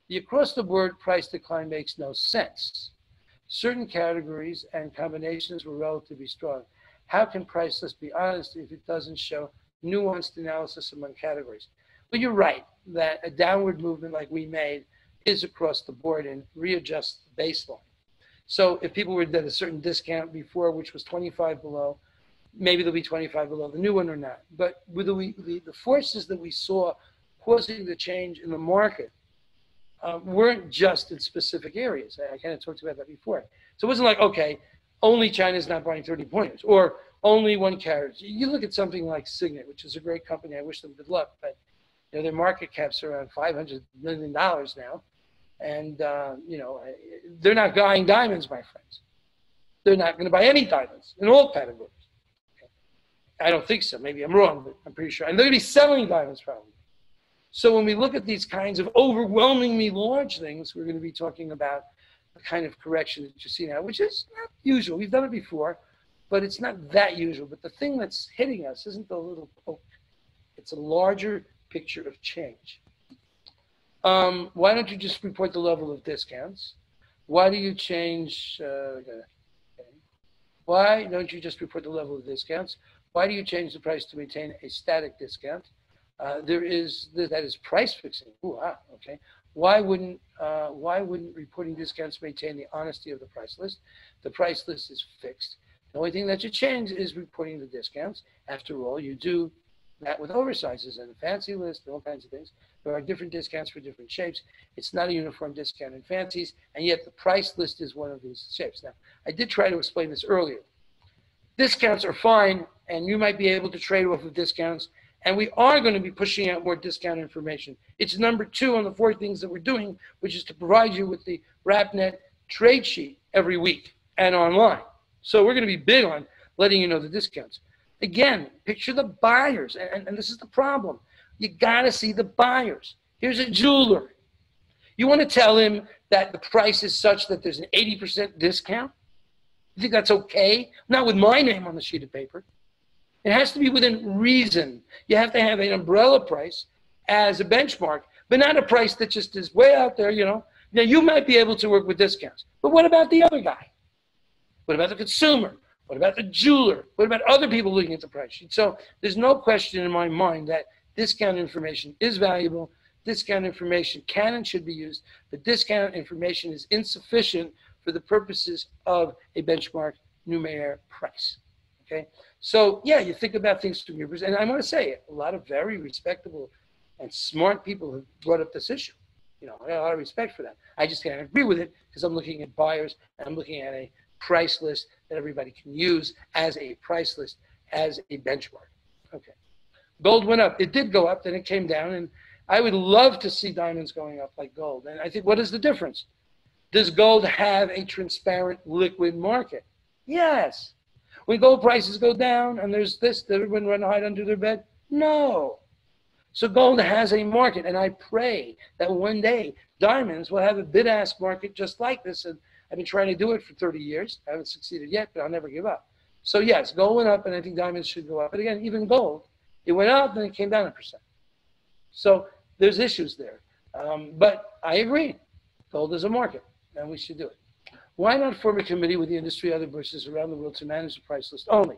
The across-the-board price decline makes no sense. Certain categories and combinations were relatively strong. How can price list be honest if it doesn't show nuanced analysis among categories? But you're right that a downward movement like we made is across the board and readjusts the baseline. So if people were at a certain discount before, which was 25 below, maybe they'll be 25 below the new one or not. But with the forces that we saw causing the change in the market weren't just in specific areas. I kind of talked about that before. So it wasn't like, okay, only China's not buying 30 pointers or only one carriage. You look at something like Signet, which is a great company. I wish them good luck, but you know, their market cap's around $500 million now. And, you know, they're not buying diamonds, my friends. They're not going to buy any diamonds in all categories. Okay. I don't think so. Maybe I'm wrong, but I'm pretty sure. And they're going to be selling diamonds probably. So when we look at these kinds of overwhelmingly large things, we're going to be talking about the kind of correction that you see now, which is not usual. We've done it before, but it's not that usual. But the thing that's hitting us isn't the little poke. It's a larger picture of change. Why don't you just report the level of discounts? Why do you change? Why don't you just report the level of discounts? Why do you change the price to maintain a static discount? That is price fixing. Ooh, okay. Why wouldn't reporting discounts maintain the honesty of the price list? The price list is fixed. The only thing that should change is reporting the discounts. After all, you do that with oversizes and a fancy list and all kinds of things. There are different discounts for different shapes. It's not a uniform discount in fancies, and yet the price list is one of these shapes. Now, I did try to explain this earlier. Discounts are fine, and you might be able to trade off of discounts, and we are going to be pushing out more discount information. It's number 2 on the 4 things that we're doing, which is to provide you with the RapNet trade sheet every week and online. So we're going to be big on letting you know the discounts. Again, picture the buyers, and this is the problem. You got to see the buyers. Here's a jeweler. You want to tell him that the price is such that there's an 80% discount? You think that's okay? Not with my name on the sheet of paper. It has to be within reason. You have to have an umbrella price as a benchmark, but not a price that just is way out there, you know. Now, you might be able to work with discounts, but what about the other guy? What about the consumer? What about the jeweler? What about other people looking at the price sheet? So there's no question in my mind that discount information is valuable. Discount information can and should be used, but discount information is insufficient for the purposes of a benchmark numeric price. Okay, so yeah, you think about things from your perspective, and I want to say a lot of very respectable and smart people have brought up this issue. You know, I got a lot of respect for that. I just can't agree with it because I'm looking at buyers and I'm looking at a price list that everybody can use as a price list, as a benchmark. Okay, gold went up. It did go up, then it came down, and I would love to see diamonds going up like gold. And I think, what is the difference? Does gold have a transparent liquid market? Yes. When gold prices go down and there's this, does everyone run hide under their bed? No. So gold has a market, and I pray that one day diamonds will have a bid-ask market just like this. And I've been trying to do it for 30 years. I haven't succeeded yet, but I'll never give up. So yes, gold went up, and I think diamonds should go up. But again, even gold, it went up, and it came down 1%. So there's issues there. But I agree. Gold is a market, and we should do it. Why not form a committee with the industry, other bourses around the world to manage the price list only?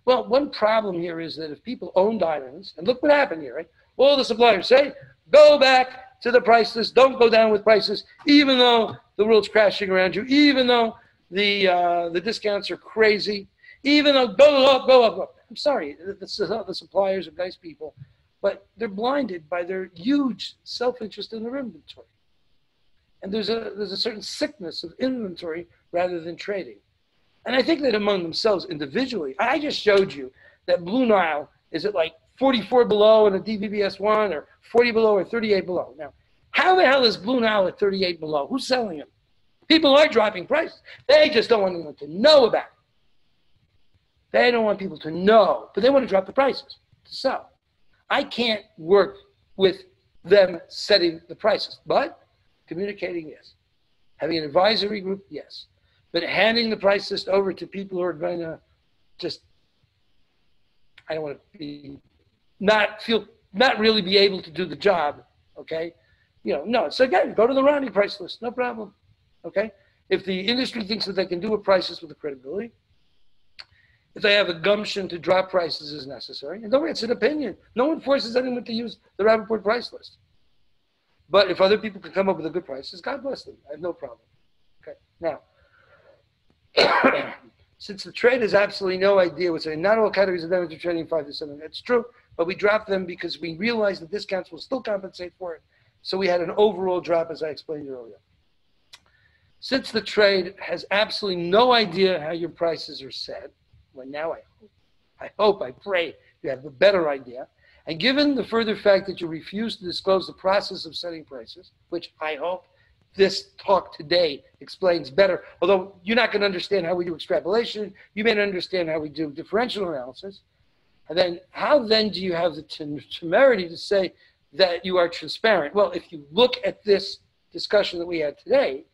Well, one problem here is that if people own diamonds, and look what happened here, right? All the suppliers say, go back to the price list, don't go down with prices, even though the world's crashing around you, even though the discounts are crazy, even though go up, go up, go up. I'm sorry, the suppliers are nice people, but they're blinded by their huge self-interest in their inventory. And there's a certain sickness of inventory rather than trading. And I think that among themselves individually, I just showed you that Blue Nile is at like 44 below in a DVBS1 or 40 below or 38 below. Now, how the hell is Blue Nile at 38 below? Who's selling them? People are dropping prices. They just don't want anyone to know about it. They don't want people to know, but they want to drop the prices to sell. I can't work with them setting the prices, but communicating, yes. Having an advisory group, yes. But handing the price list over to people who are going to just, I don't want to be, not really be able to do the job, okay? No. So again, go to the Ronnie price list, no problem. Okay? If the industry thinks that they can do a prices with the credibility, if they have a gumption to drop prices as necessary, and don't worry, it's an opinion. No one forces anyone to use the Rapaport price list. But if other people can come up with a good prices, God bless them. I have no problem. Okay. Now, since the trade has absolutely no idea what's saying, not all categories of damage are trading 5 to 7. That's true, but we dropped them because we realized the discounts will still compensate for it. So we had an overall drop, as I explained earlier. Since the trade has absolutely no idea how your prices are set, well, now I pray you have a better idea. And given the further fact that you refuse to disclose the process of setting prices, which I hope this talk today explains better, although you're not going to understand how we do extrapolation, you may not understand how we do differential analysis. And then how then do you have the temerity to say that you are transparent? Well, if you look at this discussion that we had today,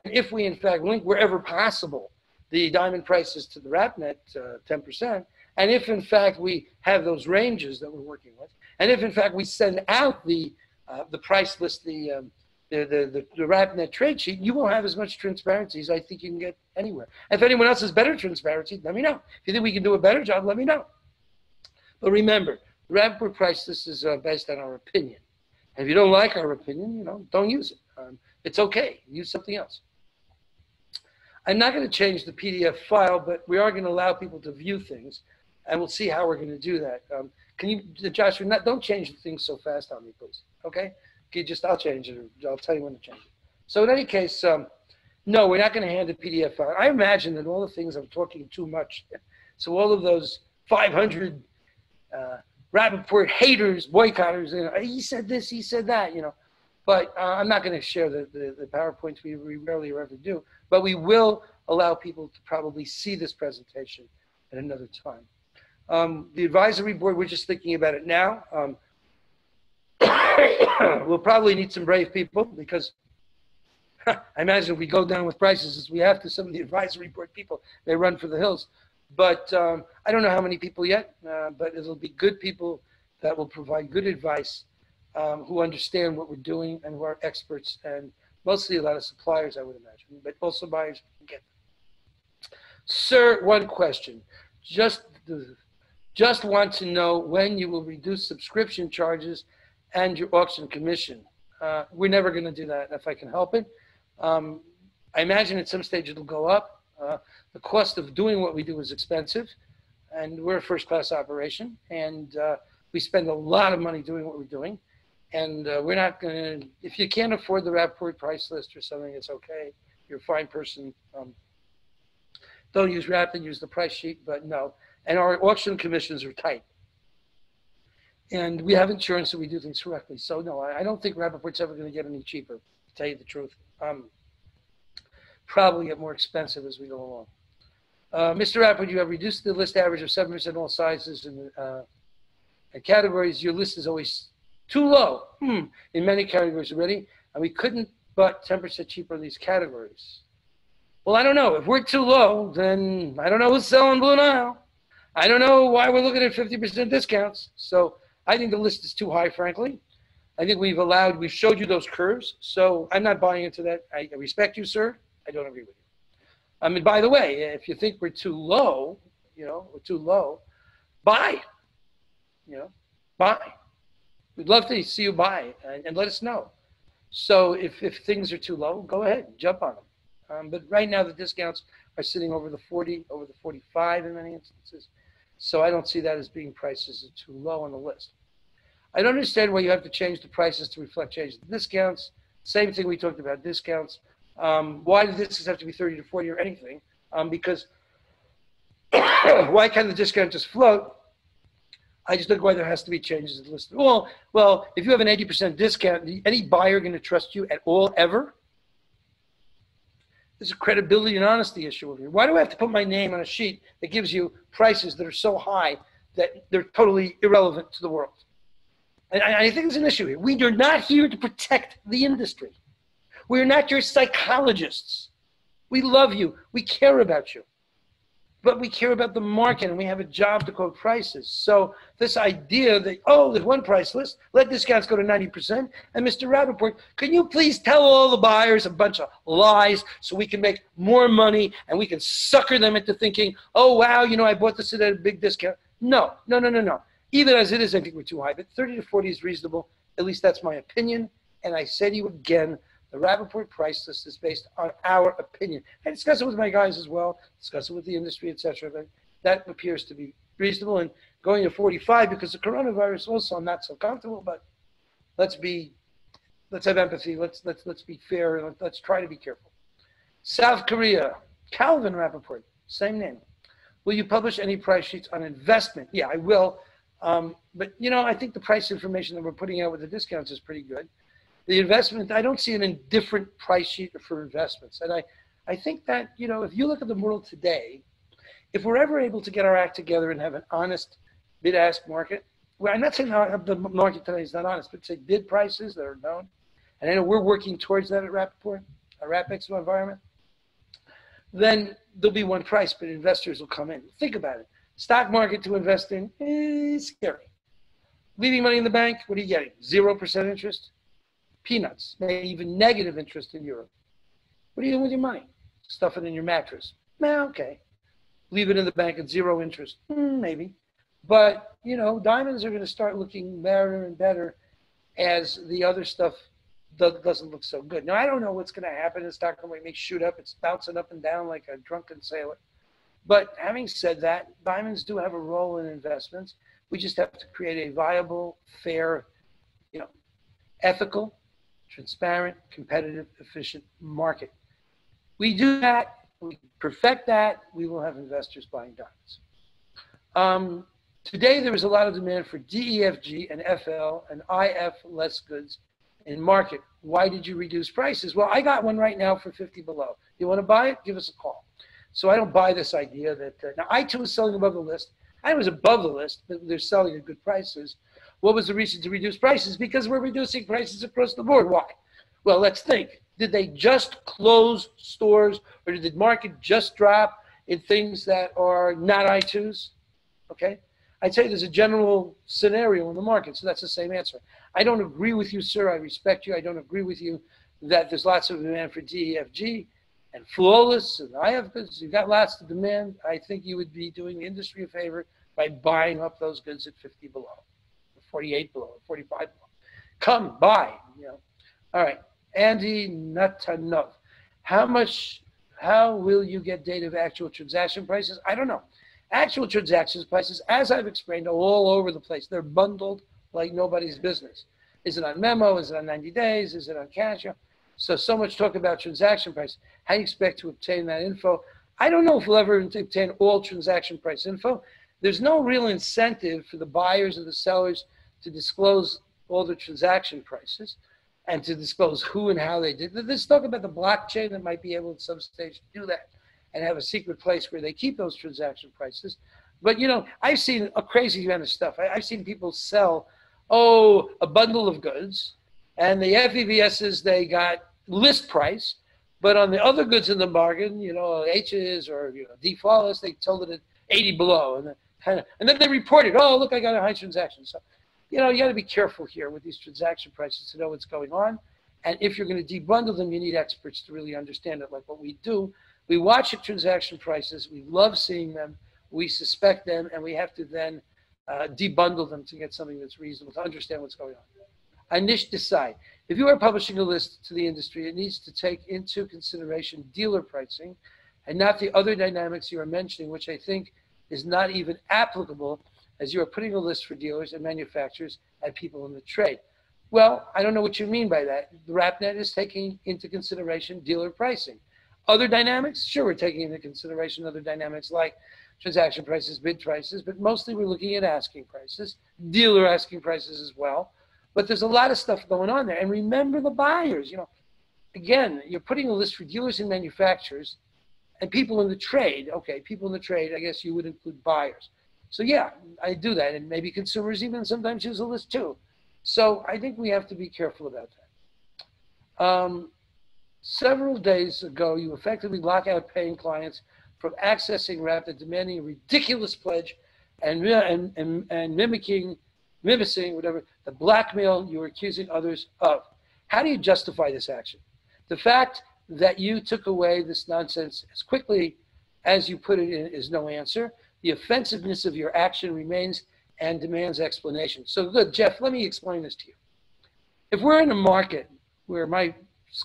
and if we in fact link wherever possible the diamond prices to the RapNet 10%, and if in fact we have those ranges that we're working with, and if in fact we send out the price list, the RapNet trade sheet, you won't have as much transparency as I think you can get anywhere. If anyone else has better transparency, let me know. If you think we can do a better job, let me know. But remember, the Rapaport price list is based on our opinion. And if you don't like our opinion, don't use it. It's okay. Use something else. I'm not going to change the PDF file, but we are going to allow people to view things, and we'll see how we're going to do that. Can you, Joshua, don't change the things so fast on me, please. Okay? I'll change it. Or I'll tell you when to change it. So in any case, no, we're not going to hand a PDF file. I imagine that all the things I'm talking too much. So all of those 500 Rapaport haters, boycotters, he said this, he said that, But I'm not going to share the PowerPoints. We rarely ever do. But we will allow people to probably see this presentation at another time. The advisory board, we're just thinking about it now. We'll probably need some brave people because I imagine if we go down with prices as we have to, some of the advisory board people, they run for the hills. But I don't know how many people yet, but it'll be good people that will provide good advice, who understand what we're doing and who are experts, and mostly a lot of suppliers, I would imagine, but also buyers can get them. Sir, one question. Just want to know when you will reduce subscription charges and your auction commission. We're never going to do that if I can help it. I imagine at some stage it'll go up. The cost of doing what we do is expensive, and we're a first-class operation, and we spend a lot of money doing what we're doing. And we're not going to, if you can't afford the Rapaport price list or something, it's okay. You're a fine person. Don't use Rapid, use the price sheet, but no. And our auction commissions are tight. And we have insurance that we do things correctly. So no, I don't think Rapaport's ever going to get any cheaper, to tell you the truth. Probably get more expensive as we go along. Mr. Rapaport, you have reduced the list average of 7% all sizes and categories. Your list is always too low in many categories already, and we couldn't but 10% cheaper in these categories. Well, I don't know. If we're too low, then I don't know who's selling Blue Nile. I don't know why we're looking at 50% discounts. So I think the list is too high, frankly. I think we've showed you those curves, so I'm not buying into that. I respect you, sir. I don't agree with you. I mean, by the way, if you think we're too low, buy. Buy. We'd love to see you buy and let us know. So if things are too low, go ahead, jump on them. But right now the discounts are sitting over the 40, over the 45 in many instances. So I don't see that as being prices that are too low on the list. I don't understand why you have to change the prices to reflect changes in discounts. Same thing we talked about discounts. Why do discounts have to be 30 to 40 or anything? Because why can't the discount just float? I just don't know why there has to be changes in the list. Well, if you have an 80% discount, any buyer going to trust you at all, ever? There's a credibility and honesty issue over here. Why do I have to put my name on a sheet that gives you prices that are so high that they're totally irrelevant to the world? And I think there's an issue here. We are not here to protect the industry. We're not your psychologists. We love you. We care about you. but we care about the market and we have a job to quote prices. So this idea that, oh, there's one price list, let discounts go to 90%. And Mr. Rapaport, can you please tell all the buyers a bunch of lies so we can make more money and we can sucker them into thinking, oh, wow, you know, I bought this at a big discount. No, no, no, no, no. Even as it is, I think we're too high, but 30 to 40 is reasonable. At least that's my opinion. And I say to you again, the Rapaport price list is based on our opinion. I discuss it with my guys as well, discuss it with the industry, etc. But that appears to be reasonable. And going to 45 because of coronavirus, also I'm not so comfortable. But let's have empathy. Let's be fair. And let's try to be careful. South Korea, Calvin Rapaport, same name. Will you publish any price sheets on investment? Yeah, I will. But you know, I think the price information that we're putting out with the discounts is pretty good. The investment, I don't see an indifferent price sheet for investments. And I think that, you know, if you look at the world today, if we're ever able to get our act together and have an honest bid-ask market, well, I'm not saying the market today is not honest, but say bid prices that are known. And I know we're working towards that at Rapaport, a RapExpo environment. Then there'll be one price, but investors will come in. Think about it. Stock market to invest in is scary. Leaving money in the bank, what are you getting? 0% interest? Peanuts, maybe even negative interest in Europe. What are you doing with your money? Stuff it in your mattress. Okay. Leave it in the bank at 0 interest. Maybe. But, you know, diamonds are going to start looking better and better as the other stuff doesn't look so good. Now, I don't know what's going to happen. The stock market may shoot up. It's bouncing up and down like a drunken sailor. But having said that, diamonds do have a role in investments. We just have to create a viable, fair, you know, ethical, transparent, competitive, efficient market. We do that, we perfect that, we will have investors buying diamonds. Today, there is a lot of demand for DEFG and FL and IF less goods in market. Why did you reduce prices? Well, I got one right now for 50 below. You want to buy it? Give us a call. So I don't buy this idea that, now I too was selling above the list. I was above the list, but they're selling at good prices. What was the reason to reduce prices? Because we're reducing prices across the board. Why? Well, let's think. Did they just close stores, or did the market just drop in things that are not I2s? Okay? I'd say there's a general scenario in the market, so that's the same answer. I don't agree with you, sir. I respect you. I don't agree with you that there's lots of demand for DEFG and flawless and IF goods. You've got lots of demand. I think you would be doing the industry a favor by buying up those goods at 50 below. 48 below, 45 below. Come, buy, you know. All right, Andy Natanov. How will you get data of actual transaction prices? I don't know. Actual transaction prices, as I've explained, are all over the place. They're bundled like nobody's business. Is it on memo? Is it on 90 days? Is it on cash? So much talk about transaction price. How do you expect to obtain that info? I don't know if we'll ever obtain all transaction price info. There's no real incentive for the buyers and the sellers to disclose all the transaction prices and to disclose who and how they did. Let's talk about the blockchain that might be able at some stage to do that and have a secret place where they keep those transaction prices. But, you know, I've seen a crazy amount of stuff. I've seen people sell, a bundle of goods, and the FEVSs, they got list price, but on the other goods in the bargain, you know, H's or, you know, defaults, they sold it at 80 below. And then they reported, oh, look, I got a high transaction. So, you know, you got to be careful here with these transaction prices to know what's going on. And if you're going to debundle them, you need experts to really understand it, like what we do. We watch the transaction prices. We love seeing them. We suspect them, and we have to then debundle them to get something that's reasonable, to understand what's going on. Anish Desai. If you are publishing a list to the industry, it needs to take into consideration dealer pricing and not the other dynamics you are mentioning, which I think is not even applicable as you are putting a list for dealers and manufacturers and people in the trade. Well, I don't know what you mean by that. The RapNet is taking into consideration dealer pricing. Other dynamics? Sure, we're taking into consideration other dynamics like transaction prices, bid prices, but mostly we're looking at asking prices, dealer asking prices as well. But there's a lot of stuff going on there. And remember the buyers, you know, again, you're putting a list for dealers and manufacturers and people in the trade. Okay, people in the trade, I guess you would include buyers. So yeah, I do that. And maybe consumers even sometimes use a list too. So I think we have to be careful about that. Several days ago, you effectively lock out paying clients from accessing RAPNet, demanding a ridiculous pledge and mimicking whatever, the blackmail you were accusing others of. How do you justify this action? The fact that you took away this nonsense as quickly as you put it in is no answer. The offensiveness of your action remains and demands explanation. So good, Jeff, let me explain this to you. If we're in a market where my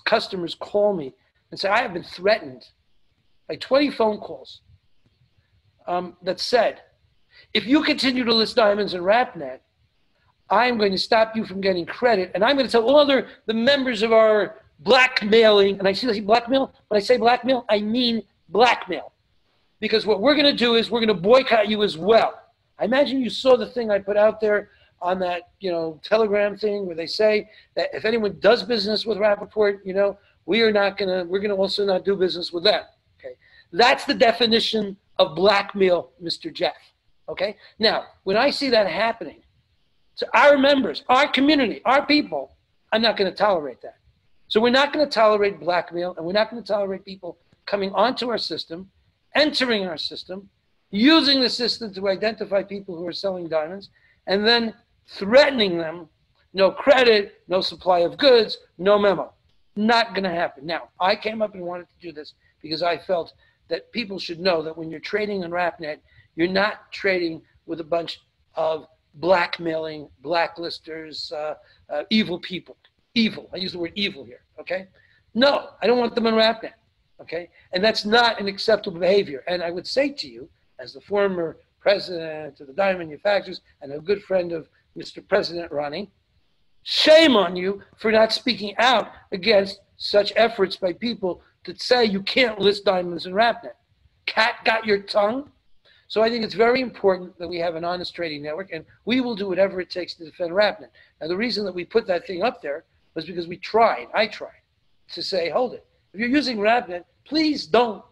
customers call me and say, I have been threatened by 20 phone calls that said, if you continue to list diamonds in RAPNet, I'm going to stop you from getting credit, and I'm going to tell all the members of our blackmailing, and I say blackmail, when I say blackmail, I mean blackmail. Because what we're going to do is we're going to boycott you as well. I imagine you saw the thing I put out there on that, Telegram thing where they say that if anyone does business with Rapaport, we're going to also not do business with them. Okay, that's the definition of blackmail, Mr. Jeff. Okay, now when I see that happening to our members, our community, our people, I'm not going to tolerate that. So we're not going to tolerate blackmail, and we're not going to tolerate people coming onto our system, entering our system, using the system to identify people who are selling diamonds, and then threatening them, no credit, no supply of goods, no memo. Not going to happen. Now, I came up and wanted to do this because I felt that people should know that when you're trading on RAPNet, you're not trading with a bunch of blackmailing, blacklisters, evil people. Evil. I use the word evil here, okay? No, I don't want them on RAPNet, okay? And that's not an acceptable behavior. And I would say to you, as the former president of the diamond manufacturers and a good friend of Mr. President Ronnie, shame on you for not speaking out against such efforts by people that say you can't list diamonds in RAPNet. Cat got your tongue? So I think it's very important that we have an honest trading network, and we will do whatever it takes to defend RAPNet. Now, the reason that we put that thing up there was because I tried to say, hold it. If you're using RAPNet, please don't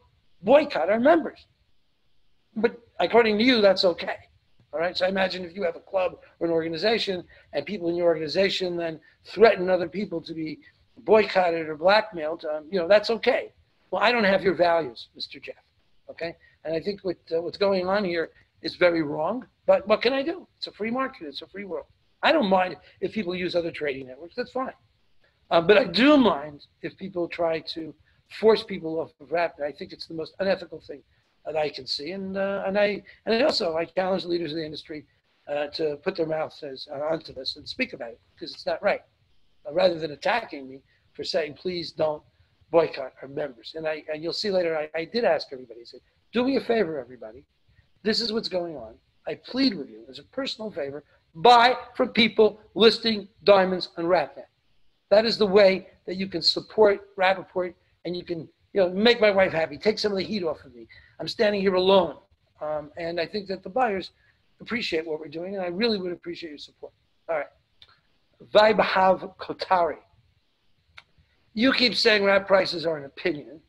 boycott our members. But according to you, that's okay. All right, so I imagine if you have a club or an organization and people in your organization then threaten other people to be boycotted or blackmailed, that's okay. Well, I don't have your values, Mr. Jeff, okay? And I think what's going on here is very wrong, but what can I do? It's a free market, it's a free world. I don't mind if people use other trading networks, that's fine. But I do mind if people try to force people off of RAPNet. I think it's the most unethical thing that I can see. And I challenge leaders of the industry to put their mouths onto this and speak about it, because it's not right. Rather than attacking me for saying, please don't boycott our members. And you'll see later, I did ask everybody, I said, do me a favor, everybody. This is what's going on. I plead with you as a personal favor, buy from people listing diamonds on RAPNet. That is the way that you can support Rapaport, and you can make my wife happy, take some of the heat off of me. I'm standing here alone. And I think that the buyers appreciate what we're doing, and I really would appreciate your support. All right. Vaibhav Kotari. You keep saying RAP prices are an opinion,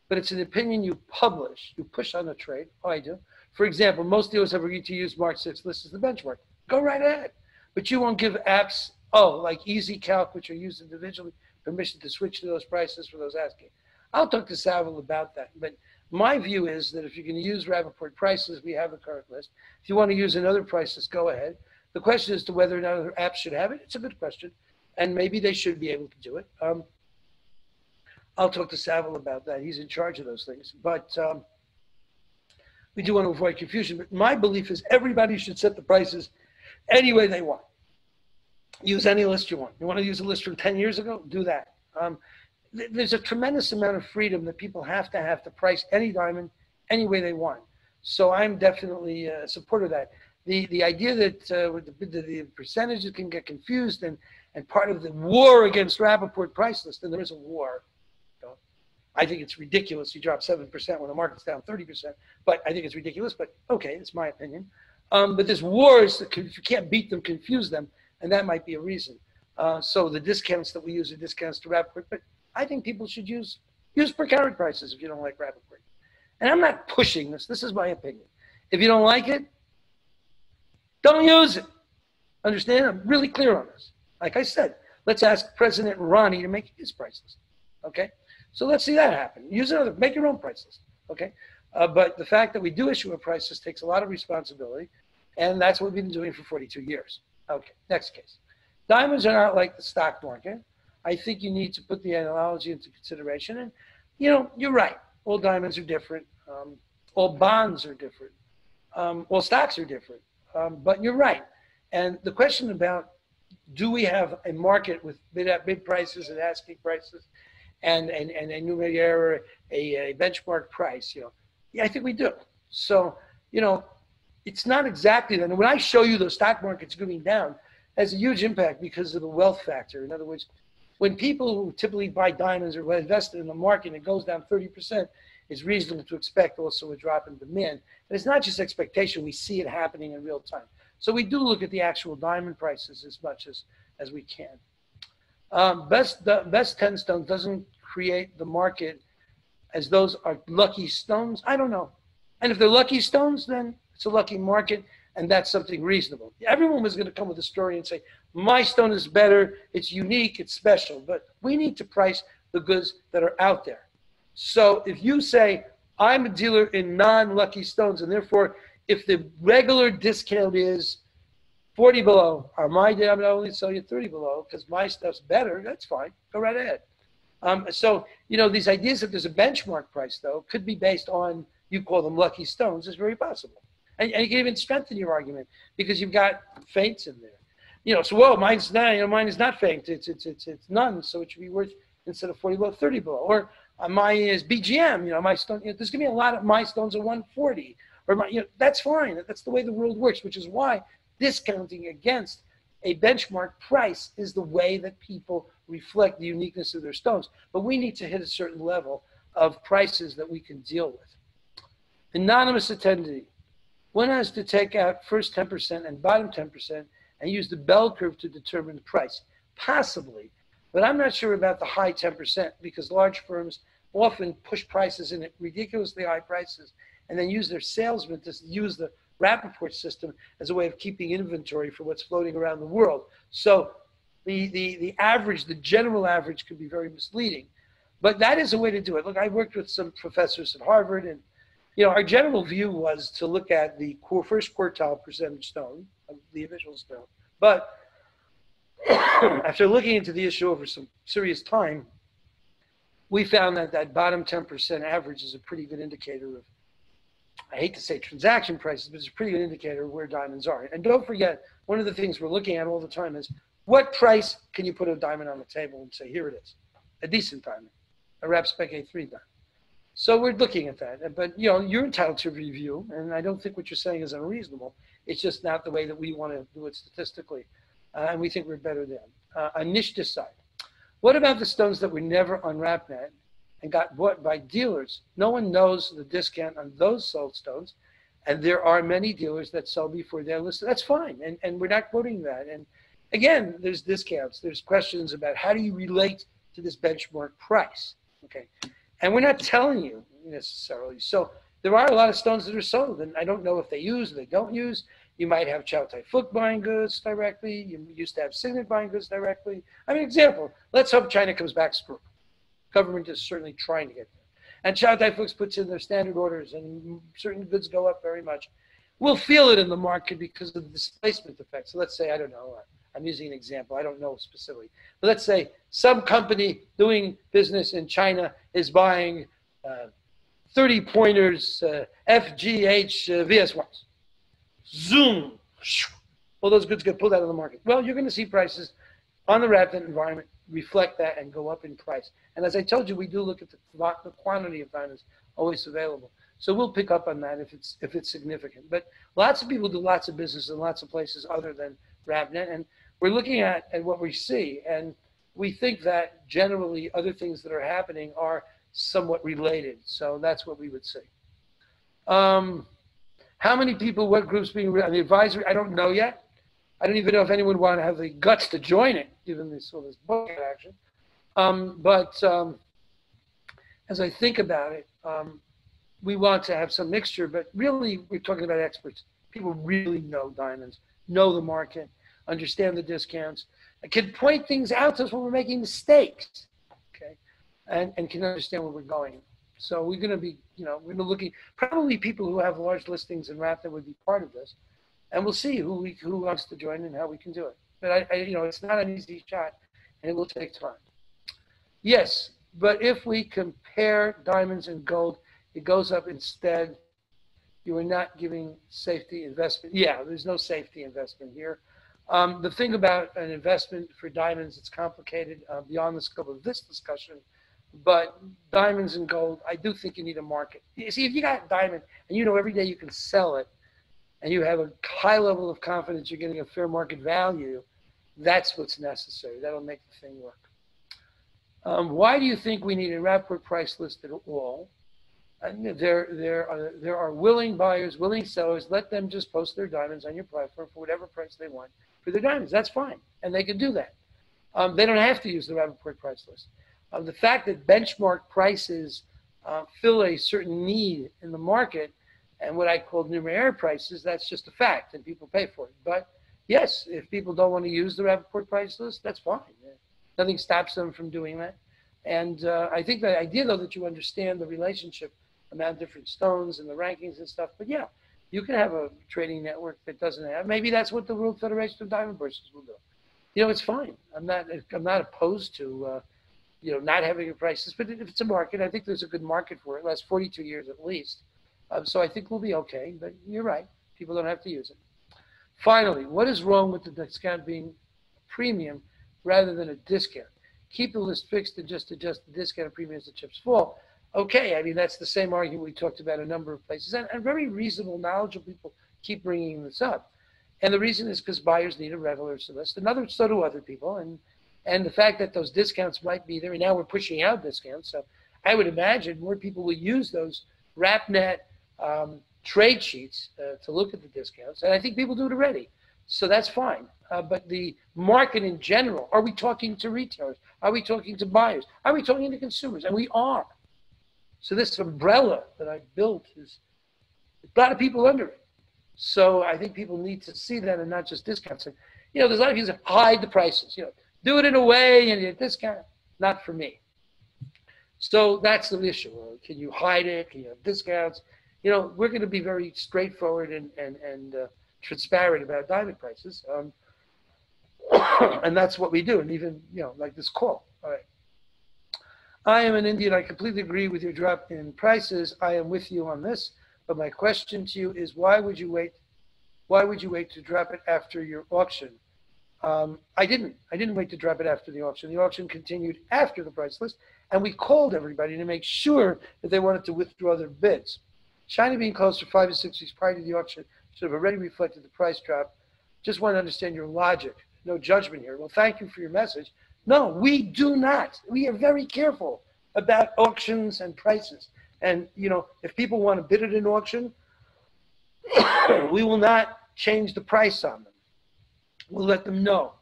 but it's an opinion you publish, you push on the trade. Oh, I do. For example, most dealers have agreed to use March 6th list as the benchmark. Go right ahead. But you won't give apps, like EasyCalc, which are used individually, permission to switch to those prices for those asking. I'll talk to Savile about that. But my view is that if you're going to use Rapaport prices, we have the current list. If you want to use another prices, go ahead. The question as to whether or not other apps should have it, it's a good question. And maybe they should be able to do it. I'll talk to Savile about that. He's in charge of those things. But we do want to avoid confusion. But my belief is everybody should set the prices any way they want. Use any list you want. You want to use a list from 10 years ago? Do that. There's a tremendous amount of freedom that people have to price any diamond any way they want. So I'm definitely a supporter of that. The idea that the percentages can get confused and part of the war against Rapaport price list, and there is a war. I think it's ridiculous. You drop 7% when the market's down 30%, but I think it's ridiculous, but okay, it's my opinion. But this war is, if you can't beat them, confuse them, and that might be a reason. So the discounts that we use are discounts to Rapaport, but I think people should use per carat prices if you don't like Rapaport. And I'm not pushing this. This is my opinion. If you don't like it, don't use it. Understand? I'm really clear on this. Like I said, let's ask President Ronnie to make his price list. Okay? So let's see that happen. Use another, make your own price list. Okay? But the fact that we do issue a price list takes a lot of responsibility, and that's what we've been doing for 42 years. Okay, next case. Diamonds are not like the stock market. I think you need to put the analogy into consideration. And, you're right. All diamonds are different. All bonds are different. All stocks are different. But you're right. And the question about, do we have a market with bid prices and asking prices and a numeraire, a benchmark price? Yeah, I think we do. So, it's not exactly that. And when I show you the stock market's going down, it has a huge impact because of the wealth factor. In other words, when people who typically buy diamonds or invested in the market and it goes down 30%, it's reasonable to expect also a drop in demand. And it's not just expectation, we see it happening in real time. So we do look at the actual diamond prices as much as we can. The best 10 stones doesn't create the market as those are lucky stones. I don't know. And if they're lucky stones, then it's a lucky market, and that's something reasonable. Everyone was going to come with a story and say, my stone is better, it's unique, it's special. But we need to price the goods that are out there. So if you say, I'm a dealer in non-lucky stones, and therefore, if the regular discount is 40 below, or my diamond, I only sell you 30 below because my stuff's better, that's fine. Go right ahead. So, these ideas that there's a benchmark price, though, could be based on, you call them lucky stones, is very possible. And you can even strengthen your argument because you've got feints in there. So, whoa, mine's not, mine is not faint. It's none, so it should be worth, instead of 40 below, 30 below. Or mine is BGM, my stone, there's going to be a lot of my stones are 140. Or that's fine. That's the way the world works, which is why discounting against a benchmark price is the way that people reflect the uniqueness of their stones. But we need to hit a certain level of prices that we can deal with. Anonymous attendee. One has to take out first 10% and bottom 10% and use the bell curve to determine the price. Possibly, but I'm not sure about the high 10% because large firms often push prices in at ridiculously high prices and then use their salesmen to use the Rapaport system as a way of keeping inventory for what's floating around the world. So the average, the general average could be very misleading. But that is a way to do it. Look, I worked with some professors at Harvard, and our general view was to look at the first quartile percentage stone, of the initial stone. But after looking into the issue over some serious time, we found that that bottom 10% average is a pretty good indicator of, I hate to say transaction prices, but it's a pretty good indicator of where diamonds are. And don't forget, one of the things we're looking at all the time is what price can you put a diamond on the table and say, here it is, a decent diamond, a Rap Spec A3 diamond. So we're looking at that. But, you're entitled to review, and I don't think what you're saying is unreasonable. It's just not the way that we want to do it statistically, and we think we're better than. A niche decide. What about the stones that were never on RapNet and got bought by dealers? No one knows the discount on those sold stones, and there are many dealers that sell before they're listed. That's fine, and we're not quoting that. And again, there's discounts. There's questions about how do you relate to this benchmark price, okay? And we're not telling you necessarily. So there are a lot of stones that are sold, and I don't know if they use or they don't use. You might have Chow Tai Fook buying goods directly. You used to have Signet buying goods directly. I mean, example, let's hope China comes back strong. Government is certainly trying to get there. And Chow Tai Fook puts in their standard orders, and certain goods go up very much. We'll feel it in the market because of the displacement effect. So let's say, I don't know, I'm using an example. I don't know specifically. But let's say some company doing business in China is buying 30 pointers, FGH VS1s. Zoom. All those goods get pulled out of the market. Well, you're going to see prices on the RapNet environment reflect that and go up in price. And as I told you, we do look at the quantity of diamonds always available. So we'll pick up on that if it's significant. But lots of people do lots of business in lots of places other than RapNet, and we're looking at what we see, and we think that generally other things that are happening are somewhat related. So that's what we would say. How many people, what groups being on the advisory? I don't know yet. I don't even know if anyone would want to have the guts to join it, given this book action. As I think about it, we want to have some mixture, but really we're talking about experts. People really know diamonds, know the market, understand the discounts, can point things out to us when we're making mistakes, okay, and can understand where we're going. So we're going to be, we're looking, probably people who have large listings in RAP that would be part of this. And we'll see who wants to join and how we can do it. But it's not an easy shot, and it will take time. Yes, but if we compare diamonds and gold, it goes up instead. You are not giving safety investment. Yeah, there's no safety investment here. The thing about an investment for diamonds, it's complicated beyond the scope of this discussion. But diamonds and gold, I do think you need a market. You see, if you got a diamond and you know every day you can sell it, and you have a high level of confidence you're getting a fair market value, that's what's necessary. That'll make the thing work. Why do you think we need a Rapaport price list at all? There are willing buyers, willing sellers. Let them just post their diamonds on your platform for whatever price they want for their diamonds. That's fine, and they can do that. They don't have to use the Rapaport price list. The fact that benchmark prices fill a certain need in the market, and what I call numeraire prices, that's just a fact, and people pay for it. But yes, if people don't want to use the Rapaport price list, that's fine. Nothing stops them from doing that. And I think the idea, though, that you understand the relationship among different stones and the rankings and stuff. But yeah, you can have a trading network that doesn't have. Maybe that's what the World Federation of Diamond Bourses will do. It's fine. I'm not opposed to not having a prices. But if it's a market, I think there's a good market for it. It lasts 42 years at least. So I think we'll be okay, but you're right. People don't have to use it. Finally, what is wrong with the discount being a premium rather than a discount? Keep the list fixed and just adjust the discount premium as the chips fall. Okay, I mean, that's the same argument we talked about a number of places. And very reasonable, knowledgeable people keep bringing this up. And the reason is because buyers need a regular list. So do other people. And the fact that those discounts might be there, and now we're pushing out discounts. So I would imagine more people will use those RapNet trade sheets to look at the discounts, and I think people do it already, so that's fine. But the market in general, are we talking to retailers? Are we talking to buyers? Are we talking to consumers? And we are. So this umbrella that I built is a lot of people under it. So I think people need to see that and not just discounts. And, there's a lot of people that hide the prices. Do it in a way and you discount. Not for me. So that's the issue. Can you hide it? Can you have discounts? We're going to be very straightforward and transparent about diamond prices. And that's what we do. And even, like this call. All right. I am an Indian. I completely agree with your drop in prices. I am with you on this. But my question to you is, why would you wait? Why would you wait to drop it after your auction? I didn't wait to drop it after the auction. The auction continued after the price list. And we called everybody to make sure that they wanted to withdraw their bids. China being closed for 5 to 6 weeks prior to the auction should have already reflected the price drop. Just want to understand your logic. No judgment here. Well, thank you for your message. No, we do not. We are very careful about auctions and prices. And, if people want to bid at an auction, we will not change the price on them. We'll let them know.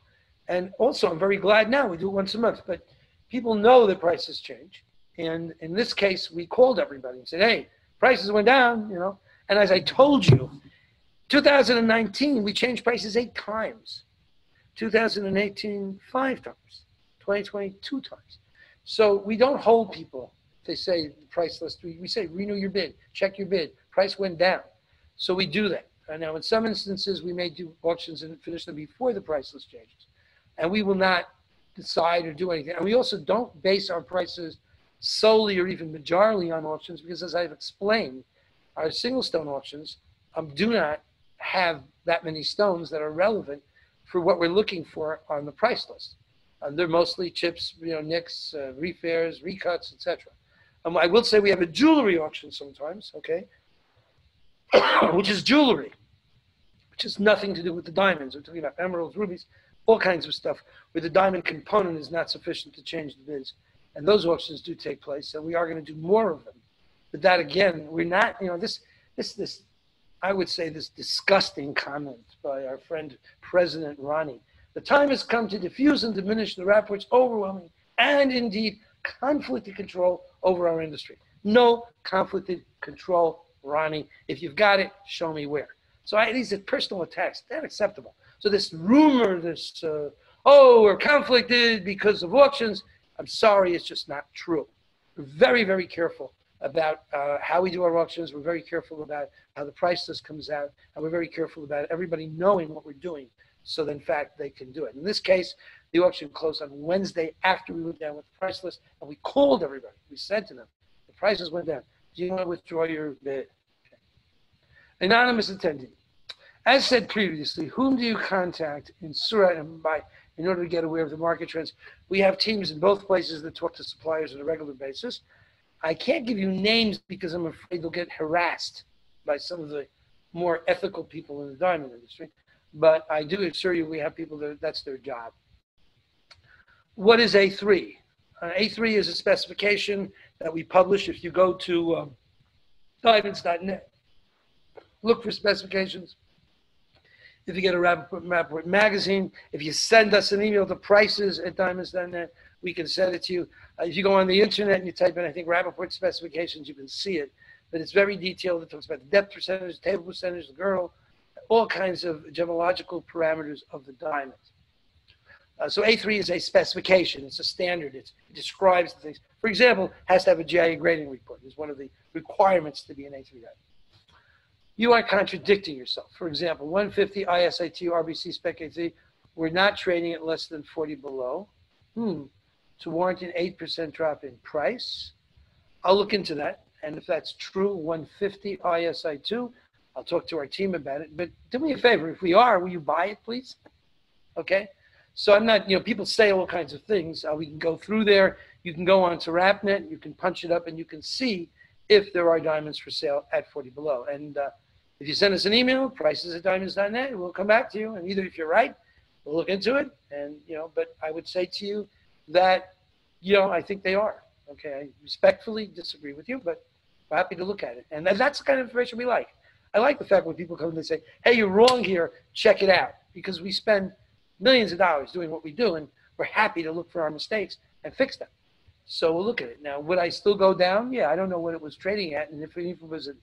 And also, I'm very glad now we do it once a month, but people know that prices change. And in this case, we called everybody and said, hey, prices went down, And as I told you, 2019, we changed prices 8 times. 2018, 5 times. 2020, 2 times. So we don't hold people. They say the price list. We say renew your bid, check your bid. Price went down. So we do that. And now in some instances, we may do auctions and finish them before the price list changes. And we will not decide or do anything. And we also don't base our prices solely or even majorly on auctions, because as I've explained, our single stone auctions do not have that many stones that are relevant for what we're looking for on the price list. They're mostly chips, nicks, refares, recuts, etc. I will say we have a jewelry auction sometimes, okay, which is jewelry, which has nothing to do with the diamonds. We're talking about emeralds, rubies, all kinds of stuff where the diamond component is not sufficient to change the bids. And those auctions do take place, and we are going to do more of them. But that, again, we're not, this I would say this disgusting comment by our friend President Ronnie. The time has come to diffuse and diminish the Rapaport's overwhelming and indeed conflicted control over our industry. No conflicted control, Ronnie. If you've got it, show me where. So these are personal attacks. They're unacceptable. So this rumor, we're conflicted because of auctions, I'm sorry, it's just not true. We're very, very careful about how we do our auctions. We're very careful about how the price list comes out, and we're very careful about everybody knowing what we're doing, so that in fact they can do it. In this case, the auction closed on Wednesday after we went down with the price list, and we called everybody. We said to them, the prices went down. Do you want to withdraw your bid? Okay. Anonymous attendee. As said previously, whom do you contact in Surat and Mumbai in order to get aware of the market trends? We have teams in both places that talk to suppliers on a regular basis. I can't give you names because I'm afraid they'll get harassed by some of the more ethical people in the diamond industry. But I do assure you we have people that's their job. What is A3? A3 is a specification that we publish. If you go to diamonds.net, look for specifications. If you get a Rapaport magazine, if you send us an email to prices@diamonds.net, we can send it to you. If you go on the internet and you type in, I think, Rapaport specifications, you can see it. But it's very detailed. It talks about the depth percentage, table percentage, the girdle, all kinds of gemological parameters of the diamond. So A3 is a specification. It's a standard. It describes the things. For example, has to have a GIA grading report. It's one of the requirements to be an A3 diamond. You are contradicting yourself. For example, 150 ISIT RBC Spec A3, we're not trading at less than 40 below. To warrant an 8% drop in price. I'll look into that. And if that's true, 150 ISI2, I'll talk to our team about it. But do me a favor, if we are, will you buy it, please? Okay? So I'm not, people say all kinds of things. We can go through there. You can go on to RapNet. You can punch it up, and you can see if there are diamonds for sale at 40 below. And if you send us an email, prices@diamonds.net, we'll come back to you. And either if you're right, we'll look into it. And, but I would say to you that, I think they are. Okay, I respectfully disagree with you, but we're happy to look at it. And that's the kind of information we like. I like the fact when people come and they say, hey, you're wrong here, check it out. Because we spend millions of dollars doing what we do, and we're happy to look for our mistakes and fix them. So we'll look at it. Now, would I still go down? Yeah, I don't know what it was trading at. And if it was at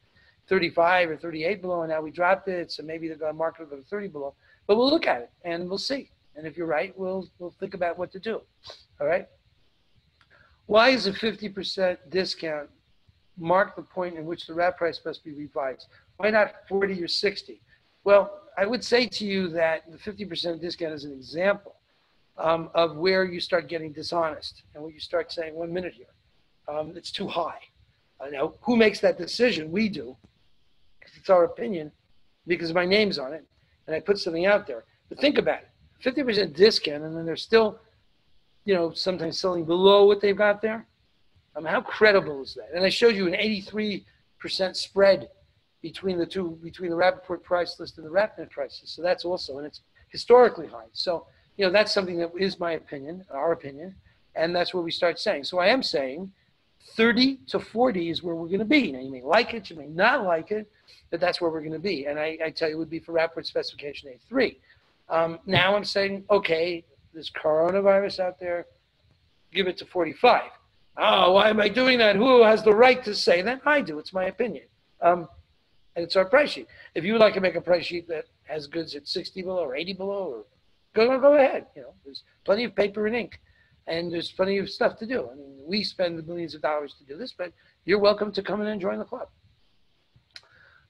35 or 38 below, and now we dropped it, so maybe they're going to market it at 30 below. But we'll look at it, and we'll see. And if you're right, we'll think about what to do. All right? Why is a 50% discount mark the point in which the wrap price must be revised? Why not 40 or 60? Well, I would say to you that the 50% discount is an example of where you start getting dishonest and where you start saying, 1 minute here, it's too high. Now, who makes that decision? We do, because it's our opinion, because my name's on it, and I put something out there. But think about it, 50% discount, and then they're still, sometimes selling below what they've got there. How credible is that? And I showed you an 83% spread between the two, between the Rapaport price list and the RapNet prices. So that's also, and it's historically high. So, that's something that is my opinion, our opinion, and that's where we start saying. So I am saying 30 to 40 is where we're going to be. Now, you may like it, you may not like it, but that's where we're going to be. And I tell you, it would be for Rapaport specification A3. Now I'm saying, okay, there's coronavirus out there, give it to 45. Oh, why am I doing that? Who has the right to say that? I do. It's my opinion. And it's our price sheet. If you would like to make a price sheet that has goods at 60 below or 80 below, or go ahead. There's plenty of paper and ink, and there's plenty of stuff to do. I mean, we spend millions of dollars to do this, but you're welcome to come in and join the club.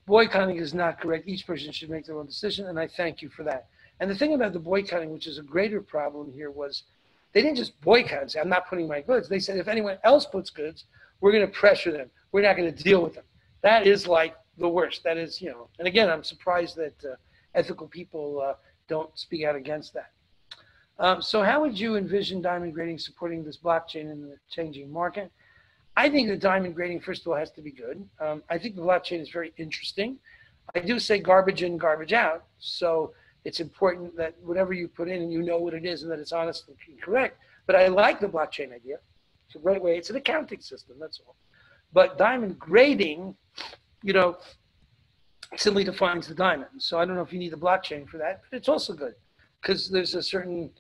Boycotting is not correct. Each person should make their own decision, and I thank you for that. And the thing about the boycotting, which is a greater problem here, was they didn't just boycott and say, I'm not putting my goods. They said, if anyone else puts goods, we're going to pressure them. We're not going to deal with them. That is like the worst. That is, and again, I'm surprised that ethical people don't speak out against that. So how would you envision diamond grading supporting this blockchain in the changing market? I think the diamond grading, first of all, has to be good. I think the blockchain is very interesting. I do say garbage in, garbage out. So it's important that whatever you put in and you know what it is and that it's honest and correct. But I like the blockchain idea. It's a great way. It's an accounting system, that's all. But diamond grading, simply defines the diamond. So I don't know if you need the blockchain for that, but it's also good because there's a certain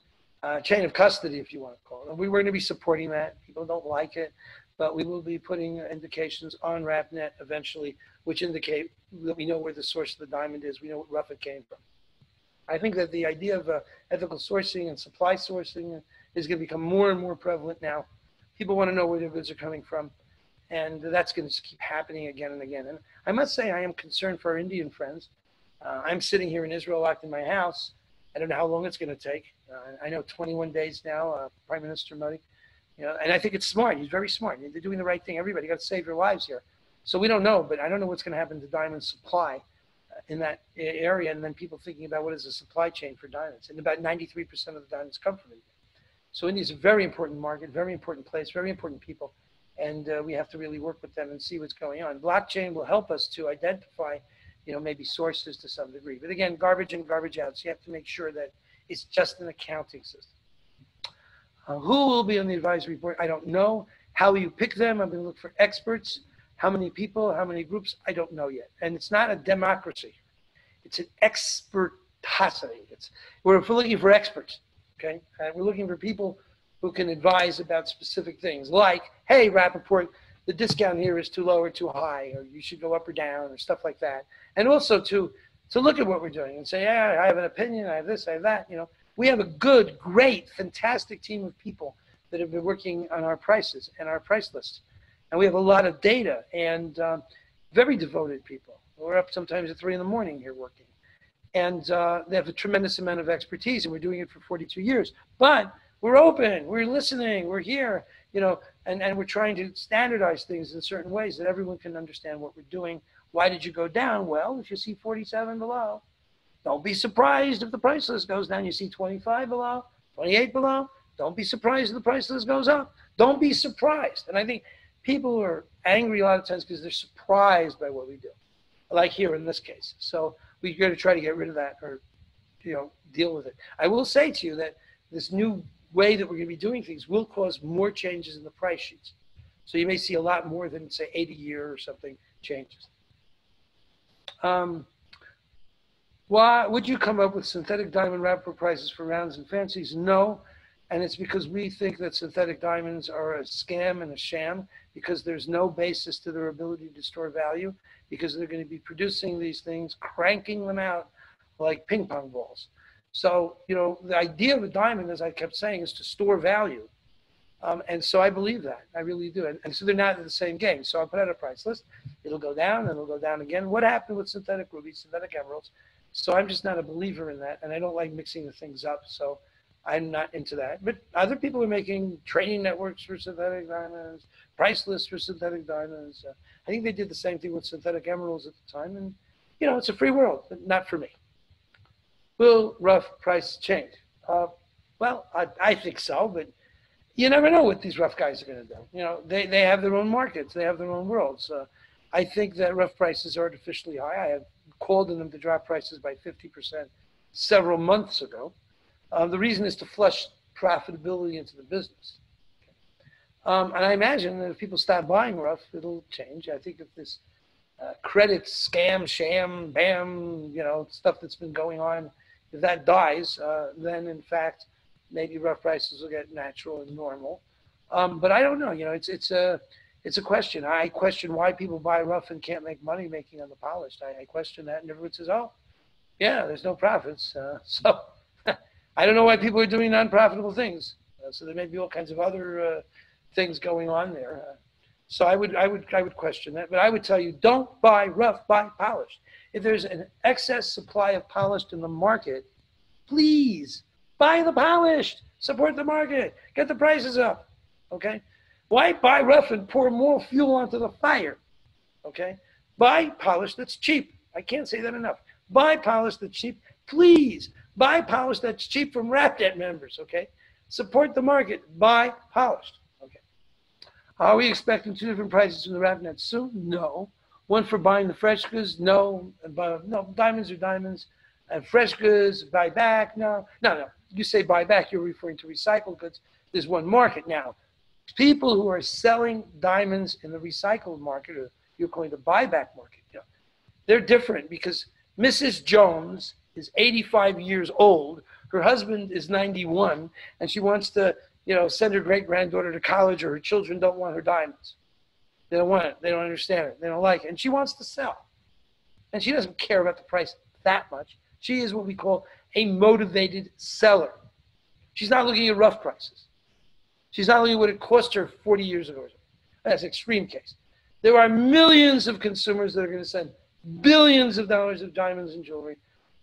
chain of custody, if you want to call it. And we're going to be supporting that. People don't like it, but we will be putting indications on RapNet eventually, which indicate that we know where the source of the diamond is. We know what rough it came from. I think that the idea of ethical sourcing and supply sourcing is going to become more and more prevalent now. People want to know where their goods are coming from. And that's going to keep happening again and again. And I must say, I am concerned for our Indian friends. I'm sitting here in Israel, locked in my house. I don't know how long it's going to take. I know 21 days now, Prime Minister Modi. And I think it's smart. He's very smart. They're doing the right thing. Everybody got to save your lives here. So we don't know, but I don't know what's going to happen to diamond supply in that area. And then people thinking about what is the supply chain for diamonds. And about 93% of the diamonds come from India. So India is a very important market, very important place, very important people. And we have to really work with them and see what's going on. Blockchain will help us to identify, maybe sources to some degree. But again, garbage in, garbage out. So you have to make sure that it's just an accounting system. Who will be on the advisory board? I don't know. How will you pick them? I'm going to look for experts. How many people? How many groups? I don't know yet. And it's not a democracy. It's an expertocity. We're looking for experts, okay? And we're looking for people who can advise about specific things, like, hey, Rapaport, the discount here is too low or too high, or you should go up or down, or stuff like that. And also to look at what we're doing and say, yeah, I have an opinion, I have this, I have that. We have a good, great, fantastic team of people that have been working on our prices and our price lists. And we have a lot of data and very devoted people. We're up sometimes at 3 in the morning here working. And they have a tremendous amount of expertise, and we're doing it for 42 years. But we're open, we're listening, we're here, and we're trying to standardize things in certain ways that everyone can understand what we're doing. Why did you go down? Well, if you see 47 below, don't be surprised if the price list goes down. You see 25 below, 28 below, don't be surprised if the price list goes up. Don't be surprised. And I think people are angry a lot of times because they're surprised by what we do, like here in this case. So we're going to try to get rid of that or, deal with it. I will say to you that this new way that we're going to be doing things will cause more changes in the price sheets. So you may see a lot more than, say, 80 year or something changes. Why would you come up with synthetic diamond Rapaport prices for rounds and fancies? No, and it's because we think that synthetic diamonds are a scam and a sham, because there's no basis to their ability to store value, because they're going to be producing these things, cranking them out like ping pong balls. So, the idea of a diamond, as I kept saying, is to store value. And so I believe that. I really do. And so they're not in the same game. So I'll put out a price list. It'll go down, and it'll go down again. What happened with synthetic rubies, synthetic emeralds? So I'm just not a believer in that, and I don't like mixing the things up. So I'm not into that. But other people are making trading networks for synthetic diamonds, price lists for synthetic diamonds. I think they did the same thing with synthetic emeralds at the time. And, it's a free world, but not for me. Will rough price change? Well, I think so, but you never know what these rough guys are going to do. They have their own markets. They have their own worlds. I think that rough prices are artificially high. I have called on them to drop prices by 50% several months ago. The reason is to flush profitability into the business. And I imagine that if people stop buying rough, it'll change. I think if this credit scam, sham, bam, stuff that's been going on, if that dies, then in fact, maybe rough prices will get natural and normal. But I don't know. It's a question. I question why people buy rough and can't make money making on the polished. I question that, and everyone says, "Oh, yeah, there's no profits." So I don't know why people are doing non-profitable things. So there may be all kinds of other things going on there. So I would question that. But I would tell you, don't buy rough, buy polished. If there's an excess supply of polished in the market, please buy the polished. Support the market. Get the prices up. Okay. Why buy rough and pour more fuel onto the fire? Okay? Buy polished that's cheap. I can't say that enough. Buy polished that's cheap. Please buy polished that's cheap from RapNet members. Okay? Support the market. Buy polished. Okay? Are we expecting 2 different prices from the RapNet soon? No. One for buying the fresh goods? No. No. Diamonds are diamonds. And fresh goods, buy back? No. No. You say buy back, you're referring to recycled goods. There's one market now. People who are selling diamonds in the recycled market, or you're calling the buyback market, they're different, because Mrs. Jones is 85 years old, her husband is 91, and she wants to, send her great-granddaughter to college, or her children don't want her diamonds. They don't want it. They don't understand it. They don't like it. And she wants to sell. And she doesn't care about the price that much. She is what we call a motivated seller. She's not looking at rough prices. She's not looking at what it cost her 40 years ago. That's an extreme case. There are millions of consumers that are going to send billions of dollars of diamonds and jewelry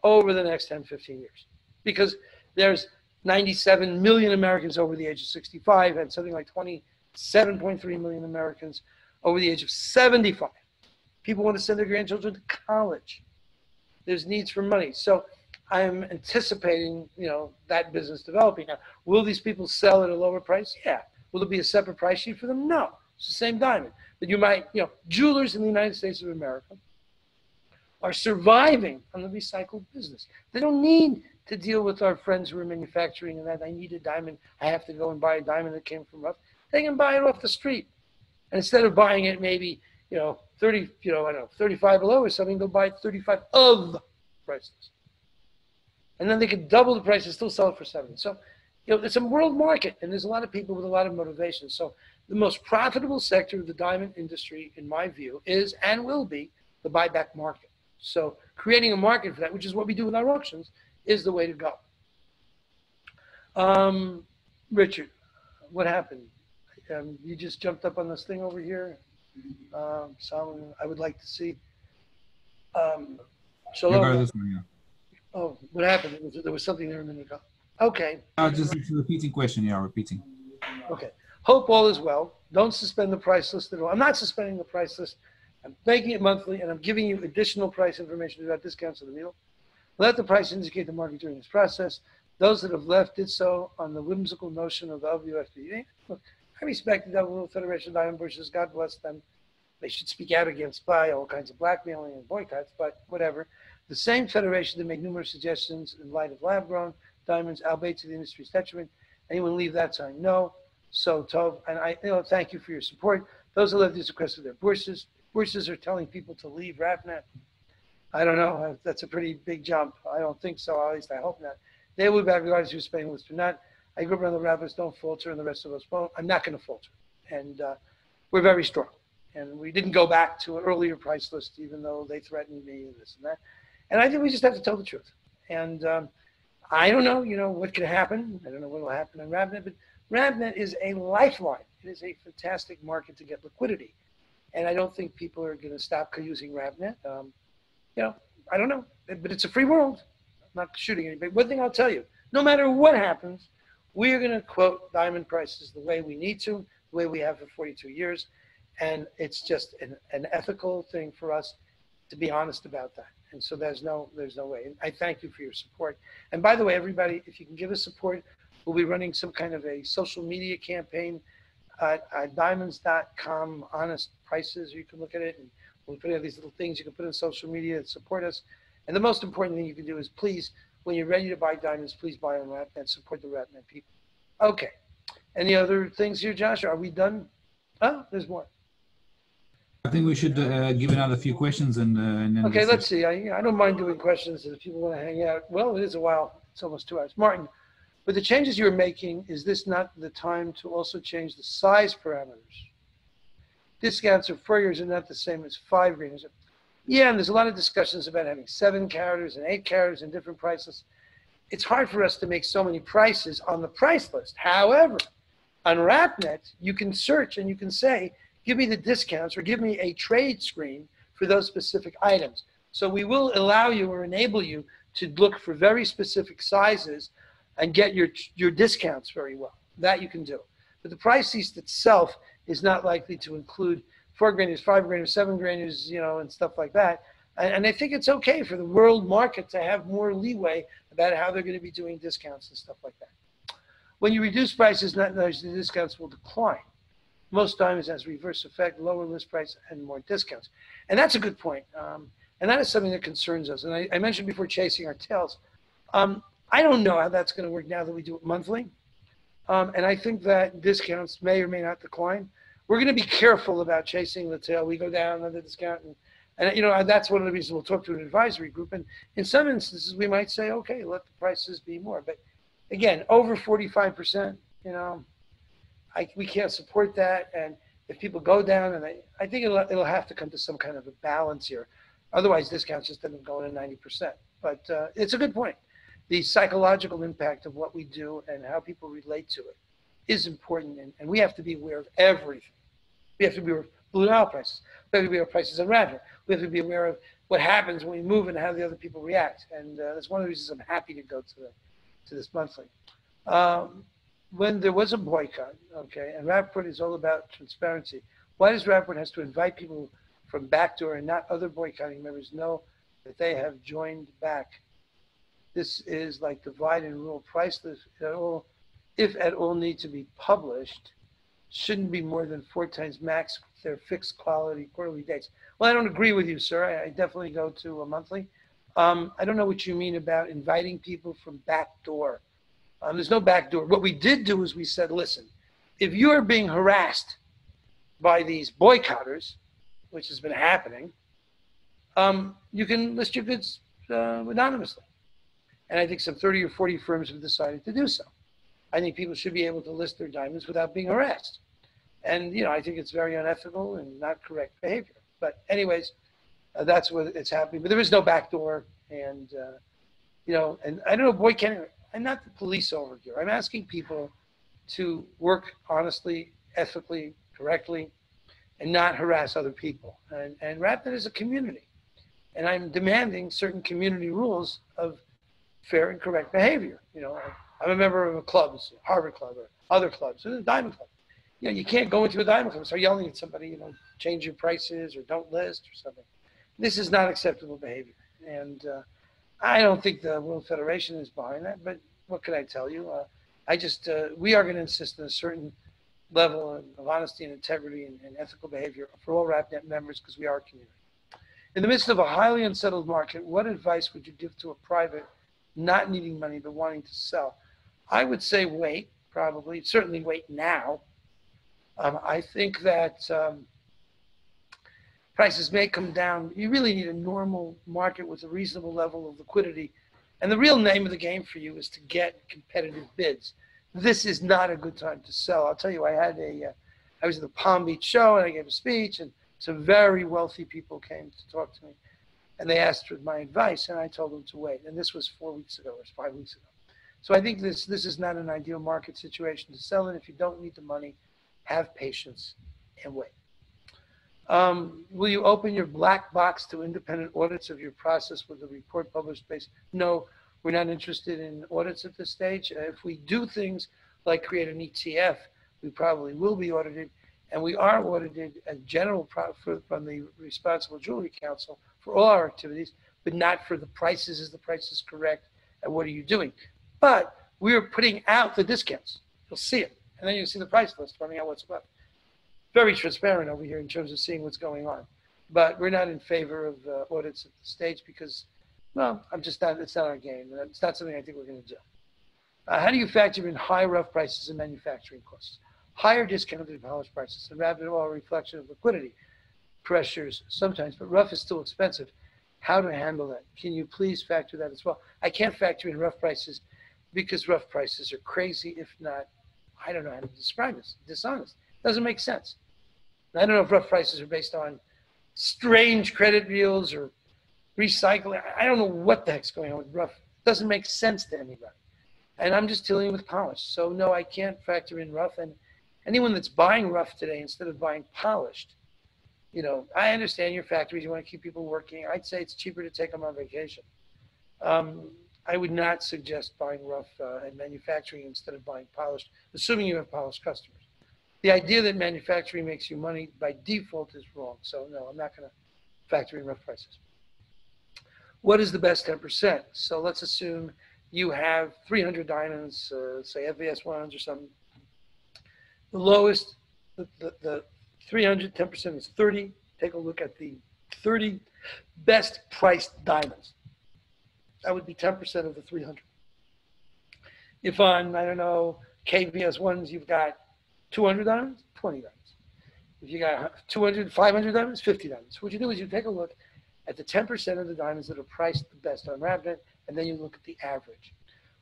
over the next 10, 15 years. Because there's 97 million Americans over the age of 65 and something like 27.3 million Americans over the age of 75. People want to send their grandchildren to college. There's needs for money. So I'm anticipating, that business developing. Now, will these people sell at a lower price? Yeah. Will there be a separate price sheet for them? No. It's the same diamond. But you might, jewelers in the United States of America are surviving on the recycled business. They don't need to deal with our friends who are manufacturing and that I need a diamond. I have to go and buy a diamond that came from rough. They can buy it off the street. And instead of buying it maybe, 30, 35 below or something, they'll buy it 35 of prices. And then they can double the price and still sell it for 70. So, it's a world market and there's a lot of people with a lot of motivation. So the most profitable sector of the diamond industry, in my view, is and will be the buyback market. So creating a market for that, which is what we do with our auctions, is the way to go. Richard, what happened? You just jumped up on this thing over here. Solomon, I would like to see. Shalom. Oh, what happened? There was something there a minute ago. Okay. Just it's a repeating question. Yeah, repeating. Okay. Hope all is well. Don't suspend the price list at all. I'm not suspending the price list. I'm making it monthly, and I'm giving you additional price information about discounts of the needle. Let the price indicate the market during this process. Those that have left did so on the whimsical notion of the WFDA. Look, I respect the World Federation of Diamond Bushes. God bless them. They should speak out against all kinds of blackmailing and boycotts, but whatever. The same federation that made numerous suggestions in light of lab-grown diamonds, albeit to the industry's detriment. Anyone leave that sign? No. So, Tov, and I thank you for your support. Those who left these requests of their bourses are telling people to leave RapNet. I don't know. That's a pretty big jump. I don't think so. At least I hope not. They will be back regardless of who's paying list or not. I grew up around the rabbis. Don't falter, and the rest of us won't. I'm not going to falter. And we're very strong. And we didn't go back to an earlier price list, even though they threatened me and this and that. And I think we just have to tell the truth. And I don't know, what could happen. I don't know what will happen on RapNet, but RapNet is a lifeline. It is a fantastic market to get liquidity. And I don't think people are going to stop using RapNet. I don't know, but it's a free world. I'm not shooting anybody. One thing I'll tell you, no matter what happens, we are going to quote diamond prices the way we need to, the way we have for 42 years. And it's just an ethical thing for us to be honest about that. And so there's no way. And I thank you for your support. And by the way, everybody, if you can give us support, we'll be running some kind of a social media campaign at diamonds.com, honest prices. You can look at it, and we'll put out these little things you can put in social media that support us. And the most important thing you can do is please, when you're ready to buy diamonds, please buy on RapNet, support the RapNet people. Okay. Any other things here, Josh? Are we done? Oh, there's more. I think we should give another few questions and then. Okay, let's see. I don't mind doing questions if people want to hang out. Well, it is a while. It's almost 2 hours. Martin, with the changes you're making, is this not the time to also change the size parameters? Discounts of 4 years are not the same as 5 grains. Yeah, and there's a lot of discussions about having 7 carats and 8 carats and different prices. It's hard for us to make so many prices on the price list. However, on RapNet, you can search and you can say, give me the discounts or give me a trade screen for those specific items. So we will allow you or enable you to look for very specific sizes and get your discounts very well. That you can do. But the price list itself is not likely to include 4 grainers, 5 grainers, 7 grainers, and stuff like that. And I think it's okay for the world market to have more leeway about how they're going to be doing discounts and stuff like that. When you reduce prices, not necessarily the discounts will decline. Most diamonds has reverse effect, lower list price, and more discounts. And that's a good point. And that is something that concerns us. And I mentioned before chasing our tails. I don't know how that's going to work now that we do it monthly. And I think that discounts may or may not decline. We're going to be careful about chasing the tail. We go down on the discount. And that's one of the reasons we'll talk to an advisory group. And in some instances, we might say, okay, let the prices be more. But again, over 45%, we can't support that. And if people go down, and I think it'll have to come to some kind of a balance here. Otherwise, discounts just end up going to 90%. But it's a good point. The psychological impact of what we do and how people relate to it is important. And we have to be aware of everything. We have to be aware of Blue Nile prices. We have to be aware of prices on Rapid. We have to be aware of what happens when we move and how the other people react. And that's one of the reasons I'm happy to go to this monthly. When there was a boycott, okay, and Rapaport is all about transparency, why does Rapaport has to invite people from backdoor and not other boycotting members know that they have joined back? This is like divide and rule. Priceless at all, if at all need to be published, shouldn't be more than 4 times max their fixed quality quarterly dates. Well, I don't agree with you, sir. I definitely go to a monthly. I don't know what you mean about inviting people from backdoor. There's no backdoor. What we did do is we said, listen, if you are being harassed by these boycotters, which has been happening, you can list your goods anonymously. And I think some 30 or 40 firms have decided to do so. I think people should be able to list their diamonds without being harassed. And, I think it's very unethical and not correct behavior. But anyways, that's what it's happening. But there is no backdoor. And, and I don't know, boycotting, I'm not the police over here. I'm asking people to work honestly, ethically, correctly, and not harass other people. And Rapid is a community. And I'm demanding certain community rules of fair and correct behavior. I'm a member of a club, Harvard Club or other clubs, or the Diamond Club. You can't go into a Diamond Club and start yelling at somebody, change your prices or don't list or something. This is not acceptable behavior. And I don't think the World Federation is behind that, but what can I tell you? We are going to insist on a certain level of honesty and integrity and ethical behavior for all RapNet members because we are a community. In the midst of a highly unsettled market, what advice would you give to a private not needing money but wanting to sell? I would say wait, probably. Certainly wait now. I think that prices may come down. You really need a normal market with a reasonable level of liquidity. And the real name of the game for you is to get competitive bids. This is not a good time to sell. I'll tell you, I was at the Palm Beach show and I gave a speech, and some very wealthy people came to talk to me. And they asked for my advice, and I told them to wait. And this was 4 weeks ago or 5 weeks ago. So I think this is not an ideal market situation to sell in. If you don't need the money, have patience and wait. Will you open your black box to independent audits of your process with the report published based? No, we're not interested in audits at this stage. If we do things like create an ETF, we probably will be audited. And we are audited as general from the Responsible Jewelry Council for all our activities, but not for the prices. Is the prices correct? And what are you doing? But we are putting out the discounts. You'll see it. And then you'll see the price list, finding out what's left. Very transparent over here in terms of seeing what's going on. But we're not in favor of audits at the stage because, well, it's not our game. It's not something I think we're going to do. How do you factor in high rough prices and manufacturing costs? Higher discounted polished prices and rapid oil reflection of liquidity pressures sometimes, but rough is still expensive. How to handle that? Can you please factor that as well? I can't factor in rough prices because rough prices are crazy, if not, I don't know how to describe this, dishonest. Doesn't make sense. I don't know if rough prices are based on strange credit deals or recycling. I don't know what the heck's going on with rough. It doesn't make sense to anybody. And I'm just dealing with polished. So no, I can't factor in rough. And anyone that's buying rough today instead of buying polished, I understand your factories, you want to keep people working. I'd say it's cheaper to take them on vacation. I would not suggest buying rough and manufacturing instead of buying polished, assuming you have polished customers. The idea that manufacturing makes you money by default is wrong. So no, I'm not going to factor in rough prices. What is the best 10%? So let's assume you have 300 diamonds, say FVS ones or something. The lowest, the 300, 10% is 30. Take a look at the 30 best priced diamonds. That would be 10% of the 300. If on, I don't know, KVS ones, you've got 200 diamonds, 20 diamonds. If you got 200, 500 diamonds, 50 diamonds. What you do is you take a look at the 10% of the diamonds that are priced the best on RapNet, and then you look at the average.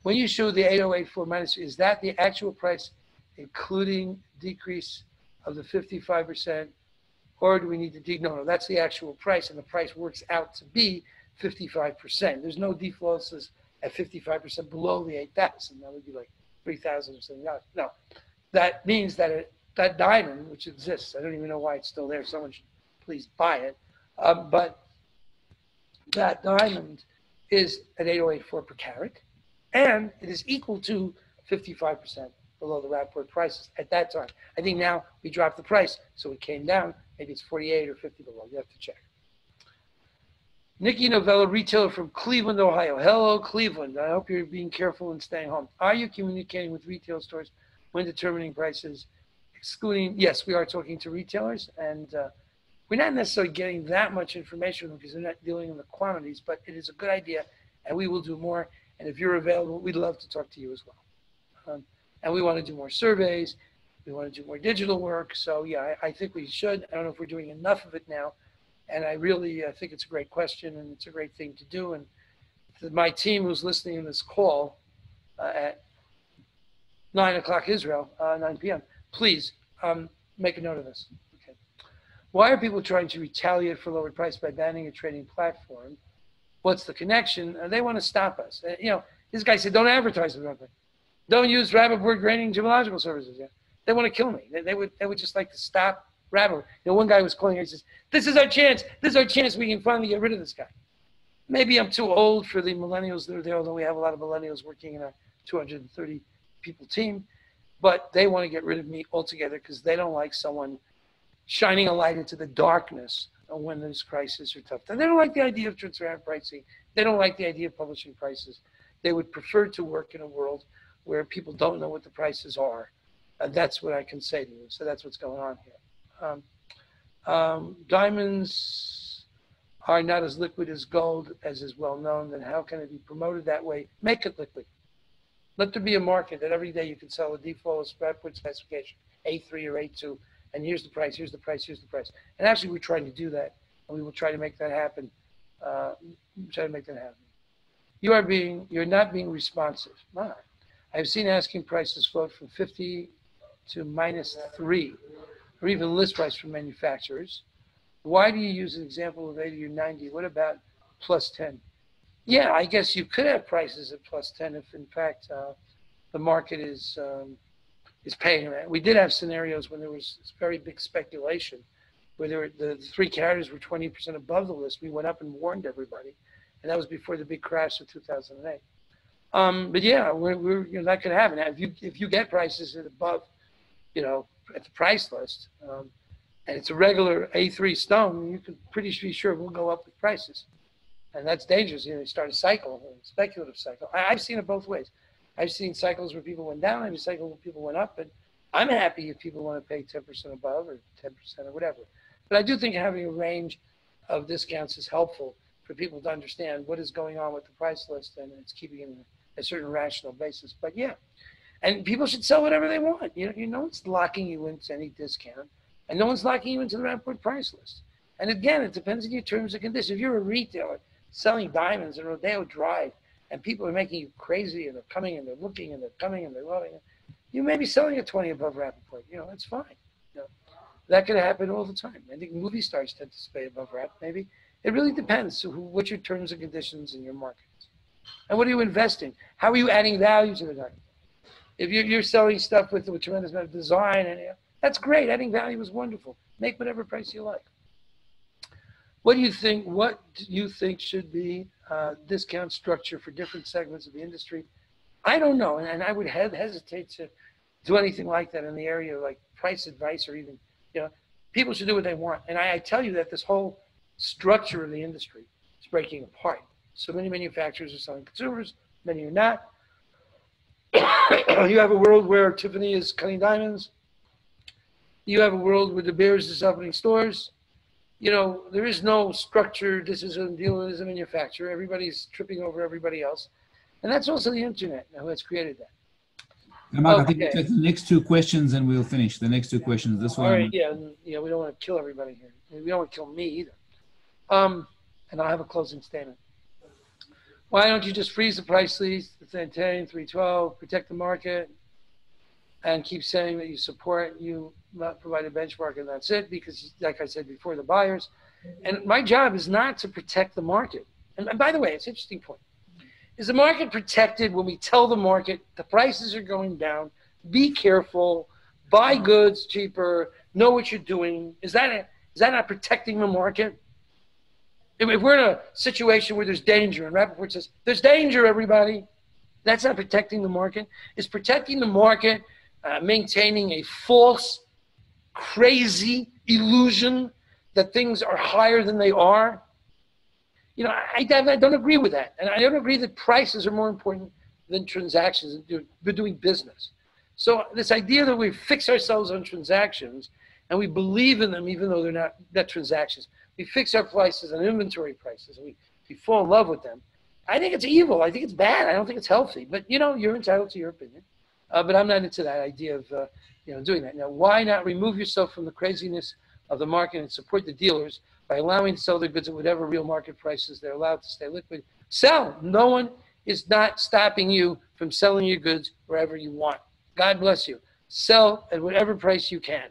When you show the 8084 minus, is that the actual price, including decrease of the 55%, or do we need to no, that's the actual price, and the price works out to be 55%. There's no deflosses at 55% below the 8,000. That would be like 3,000 or something else. No, that means that that diamond, which exists, I don't even know why it's still there. Someone should please buy it. But that diamond is at 808.4 per carat, and it is equal to 55% below the Rapaport prices at that time. I think now we dropped the price, so it came down. Maybe it's 48 or 50 below. You have to check. Nikki Novello, retailer from Cleveland, Ohio. Hello, Cleveland. I hope you're being careful and staying home. Are you communicating with retail stores when determining prices, excluding? Yes, we are talking to retailers, and we're not necessarily getting that much information from them because they're not dealing in the quantities, but it is a good idea, and we will do more. And if you're available, we'd love to talk to you as well. And we want to do more surveys. We want to do more digital work. So, yeah, I think we should. I don't know if we're doing enough of it now. And I really think it's a great question, and it's a great thing to do. And my team who's listening to this call at 9 o'clock Israel, 9 p.m., please make a note of this. Okay. Why are people trying to retaliate for lower price by banning a trading platform? What's the connection? They want to stop us. This guy said, don't advertise with Rapaport. Don't use Rapaport grading geological services. Yeah. They want to kill me. They would just like to stop Rapaport. One guy was calling here, he says, this is our chance. This is our chance. We can finally get rid of this guy. Maybe I'm too old for the millennials that are there, although we have a lot of millennials working in our 230 people team. But they want to get rid of me altogether because they don't like someone shining a light into the darkness when there's crisis or tough. And they don't like the idea of transparent pricing. They don't like the idea of publishing prices. They would prefer to work in a world where people don't know what the prices are. That's what I can say to you. So that's what's going on here. Diamonds are not as liquid as gold, as is well known. Then how can it be promoted that way? Make it liquid. Let there be a market that every day you can sell a default Rapaport specification, A3 or A2, and here's the price, here's the price, here's the price. And actually, we're trying to do that, and we will try to make that happen. You're not being responsive. Wow. I've seen asking prices float from 50 to -3, or even list price from manufacturers. Why do you use an example of 80 or 90? What about +10? Yeah, I guess you could have prices at +10 if, in fact, the market is paying that. We did have scenarios when there was this very big speculation, where the three carriers were 20% above the list. We went up and warned everybody, and that was before the big crash of 2008. But yeah, that could happen. Now, if you get prices at above, at the price list, and it's a regular A3 stone, you can pretty be sure we'll go up with prices. And that's dangerous. You start a cycle, a speculative cycle. I've seen it both ways. I've seen cycles where people went down. I've seen cycles where people went up. And I'm happy if people want to pay 10% above or 10% or whatever. But I do think having a range of discounts is helpful for people to understand what is going on with the price list, and it's keeping it in a certain rational basis. But yeah, and people should sell whatever they want. No one's locking you into any discount, and no one's locking you into the Rapaport price list. And again, it depends on your terms and conditions. If you're a retailer selling diamonds in Rodeo Drive, and people are making you crazy, and they're coming and they're looking and they're coming and they're loving it, you may be selling at 20 above Rapaport. It's fine. That could happen all the time. I think movie stars tend to pay above Rap. Maybe it really depends. What your terms and conditions in your market is, and what are you investing? How are you adding value to the diamond? If you're selling stuff with a tremendous amount of design, and that's great. Adding value is wonderful. Make whatever price you like. What do you think should be discount structure for different segments of the industry? I don't know, and I would hesitate to do anything like that in the area of like price advice, or even, people should do what they want. And I tell you that this whole structure of the industry is breaking apart. So many manufacturers are selling consumers, many are not. You have a world where Tiffany is cutting diamonds. You have a world where De Beers is opening stores. There is no structure. This is a dealer, this is a manufacturer. Everybody's tripping over everybody else. And that's also the internet who has created that. Mark, okay. I think we'll take the next two questions and we'll finish. The next two questions. This one. All right, yeah, we don't want to kill everybody here. We don't want to kill me either. And I'll have a closing statement. Why don't you just freeze the price lease, the 10, 312, protect the market, and keep saying that you support, you provide a benchmark, and that's it, because like I said before, the buyers. And my job is not to protect the market. And by the way, it's an interesting point. Is the market protected when we tell the market the prices are going down, be careful, buy goods cheaper, know what you're doing. Is that not protecting the market? If we're in a situation where there's danger, and Rapaport says, there's danger, everybody, that's not protecting the market. It's protecting the market, maintaining a false, crazy illusion that things are higher than they are. You know, I don't agree with that. And I don't agree that prices are more important than transactions. We're doing business. So this idea that we fix ourselves on transactions and we believe in them even though they're not transactions. We fix our prices on inventory prices and we fall in love with them. I think it's evil. I think it's bad. I don't think it's healthy. But, you know, you're entitled to your opinion. But I'm not into that idea of, you know, doing that. Now, why not remove yourself from the craziness of the market and support the dealers by allowing to sell their goods at whatever real market prices they're allowed to stay liquid? Sell. No one is not stopping you from selling your goods wherever you want. God bless you. Sell at whatever price you can.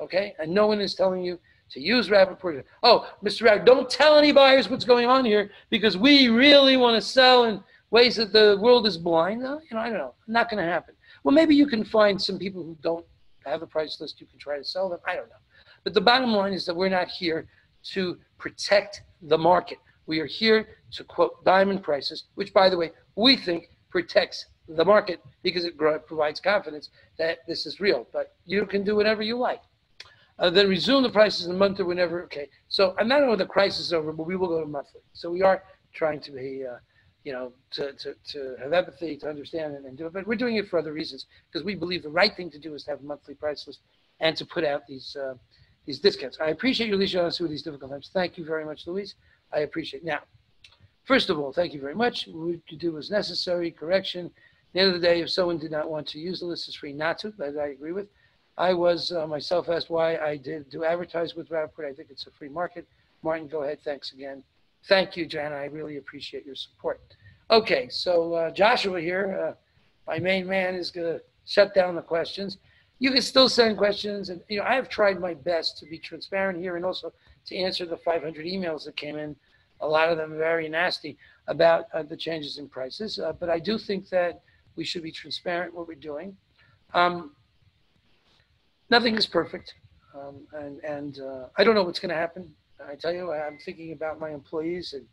Okay? And no one is telling you to use Rapaport. Oh, Mr. Rapp, don't tell any buyers what's going on here because we really want to sell in ways that the world is blind. No, you know, I don't know. Not going to happen. Well, maybe you can find some people who don't have a price list. You can try to sell them. I don't know. But the bottom line is that we're not here to protect the market. We are here to quote diamond prices, which, by the way, we think protects the market because it provides confidence that this is real. But you can do whatever you like. Then resume the prices in a month or whenever. Okay. So I'm not know the crisis is over, but we will go to monthly. So we are trying to be, you know, to have empathy, to understand and do it. But we're doing it for other reasons because we believe the right thing to do is to have a monthly price list and to put out these discounts. I appreciate you, Luis, honestly, with these difficult times. Thank you very much, Luis. I appreciate it. Now, first of all, thank you very much. What you do was necessary, correction. At the end of the day, if someone did not want to use the list, it's free not to, that I agree with. I was myself asked why I did do advertise with Rapaport. I think it's a free market. Martin, go ahead. Thanks again. Thank you, Joanna. I really appreciate your support. Okay, so Joshua here, my main man, is going to shut down the questions. You can still send questions, and you know I have tried my best to be transparent here and also to answer the 500 emails that came in. A lot of them very nasty about the changes in prices, but I do think that we should be transparent what we're doing. Nothing is perfect, and I don't know what's going to happen. I tell you, I'm thinking about my employees, and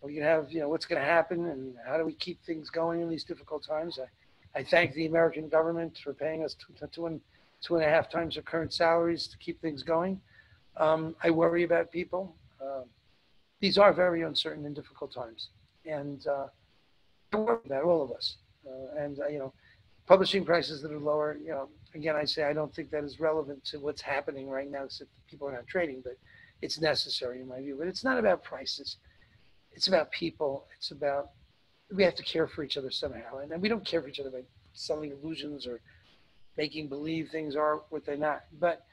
we can have, you know, what's going to happen, and how do we keep things going in these difficult times. I thank the American government for paying us 2.5 times our current salaries to keep things going. I worry about people. These are very uncertain and difficult times, and I worry about all of us. You know, publishing prices that are lower, you know, again, I say I don't think that is relevant to what's happening right now, except people are not trading, but it's necessary in my view. But it's not about prices. It's about people. It's about, we have to care for each other somehow. And we don't care for each other by selling illusions or making believe things are what they're not. But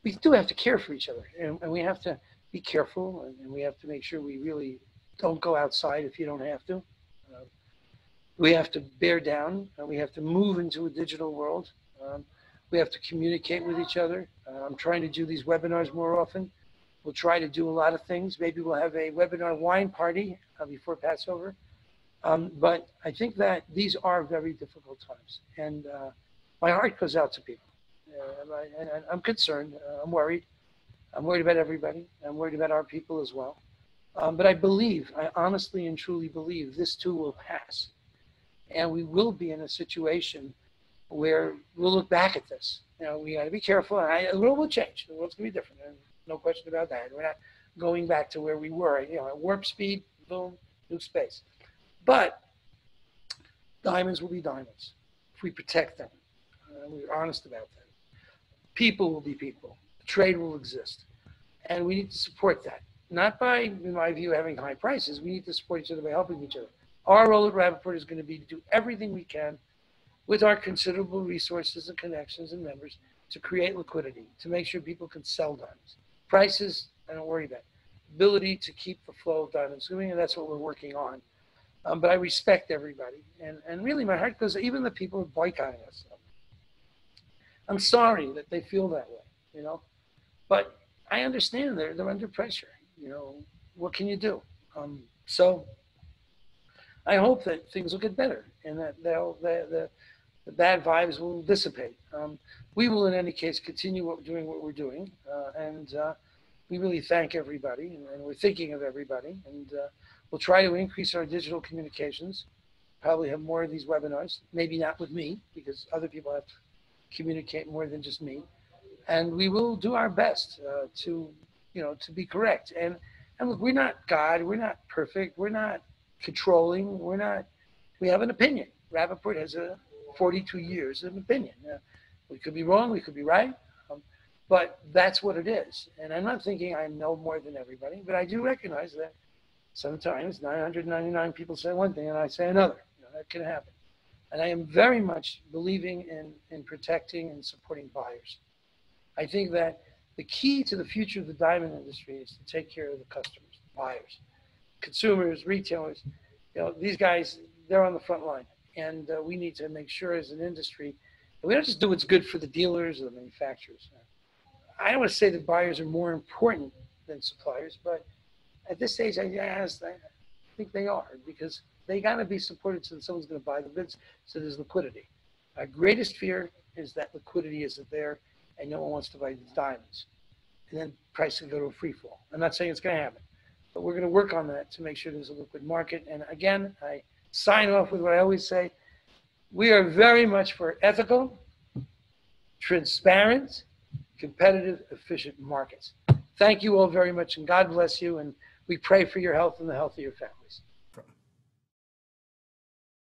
we do have to care for each other. And we have to be careful, and we have to make sure we really don't go outside if you don't have to. We have to bear down. We have to move into a digital world. We have to communicate with each other. I'm trying to do these webinars more often. We'll try to do a lot of things. Maybe we'll have a webinar wine party before Passover. But I think that these are very difficult times. And my heart goes out to people. And I'm concerned. I'm worried. I'm worried about everybody. I'm worried about our people as well. But I believe, I honestly and truly believe this too will pass. And we will be in a situation where we'll look back at this. You know, we got to be careful. And the world will change. The world's going to be different. And no question about that. We're not going back to where we were. You know, at warp speed, boom, new space. But diamonds will be diamonds if we protect them. We're honest about that. People will be people. Trade will exist. And we need to support that. Not by, in my view, having high prices. We need to support each other by helping each other. Our role at Rapaport is going to be to do everything we can with our considerable resources and connections and members to create liquidity, to make sure people can sell diamonds. Prices, I don't worry about. Ability to keep the flow of diamonds going, and that's what we're working on. But I respect everybody. And really, my heart goes, even the people who are boycotting us. I'm sorry that they feel that way, you know. But I understand they're under pressure. You know, what can you do? So I hope that things will get better and that the bad vibes will dissipate. We will, in any case, continue doing what we're doing, and we really thank everybody, and we're thinking of everybody, and we'll try to increase our digital communications. Probably have more of these webinars. Maybe not with me, because other people have to communicate more than just me. And we will do our best to be correct. And look, we're not God. We're not perfect. We're not controlling. We have an opinion. Rapaport has 42 years of opinion. We could be wrong. We could be right. But that's what it is. And I'm not thinking I know more than everybody, but I do recognize that sometimes 999 people say one thing and I say another. That can happen. And I am very much believing in protecting and supporting buyers. I think that the key to the future of the diamond industry is to take care of the customers, the buyers, consumers, retailers. These guys, they're on the front line. And we need to make sure as an industry that we don't just do what's good for the dealers or the manufacturers. I don't want to say that buyers are more important than suppliers, but at this stage, I think they are, because they got to be supported so that someone's going to buy the goods, so there's liquidity. Our greatest fear is that liquidity isn't there and no one wants to buy these diamonds. And then price can go to a free fall. I'm not saying it's going to happen, but we're going to work on that to make sure there's a liquid market. And again, I sign off with what I always say. We are very much for ethical, transparent, competitive, efficient markets. Thank you all very much, and God bless you. And we pray for your health and the health of your families.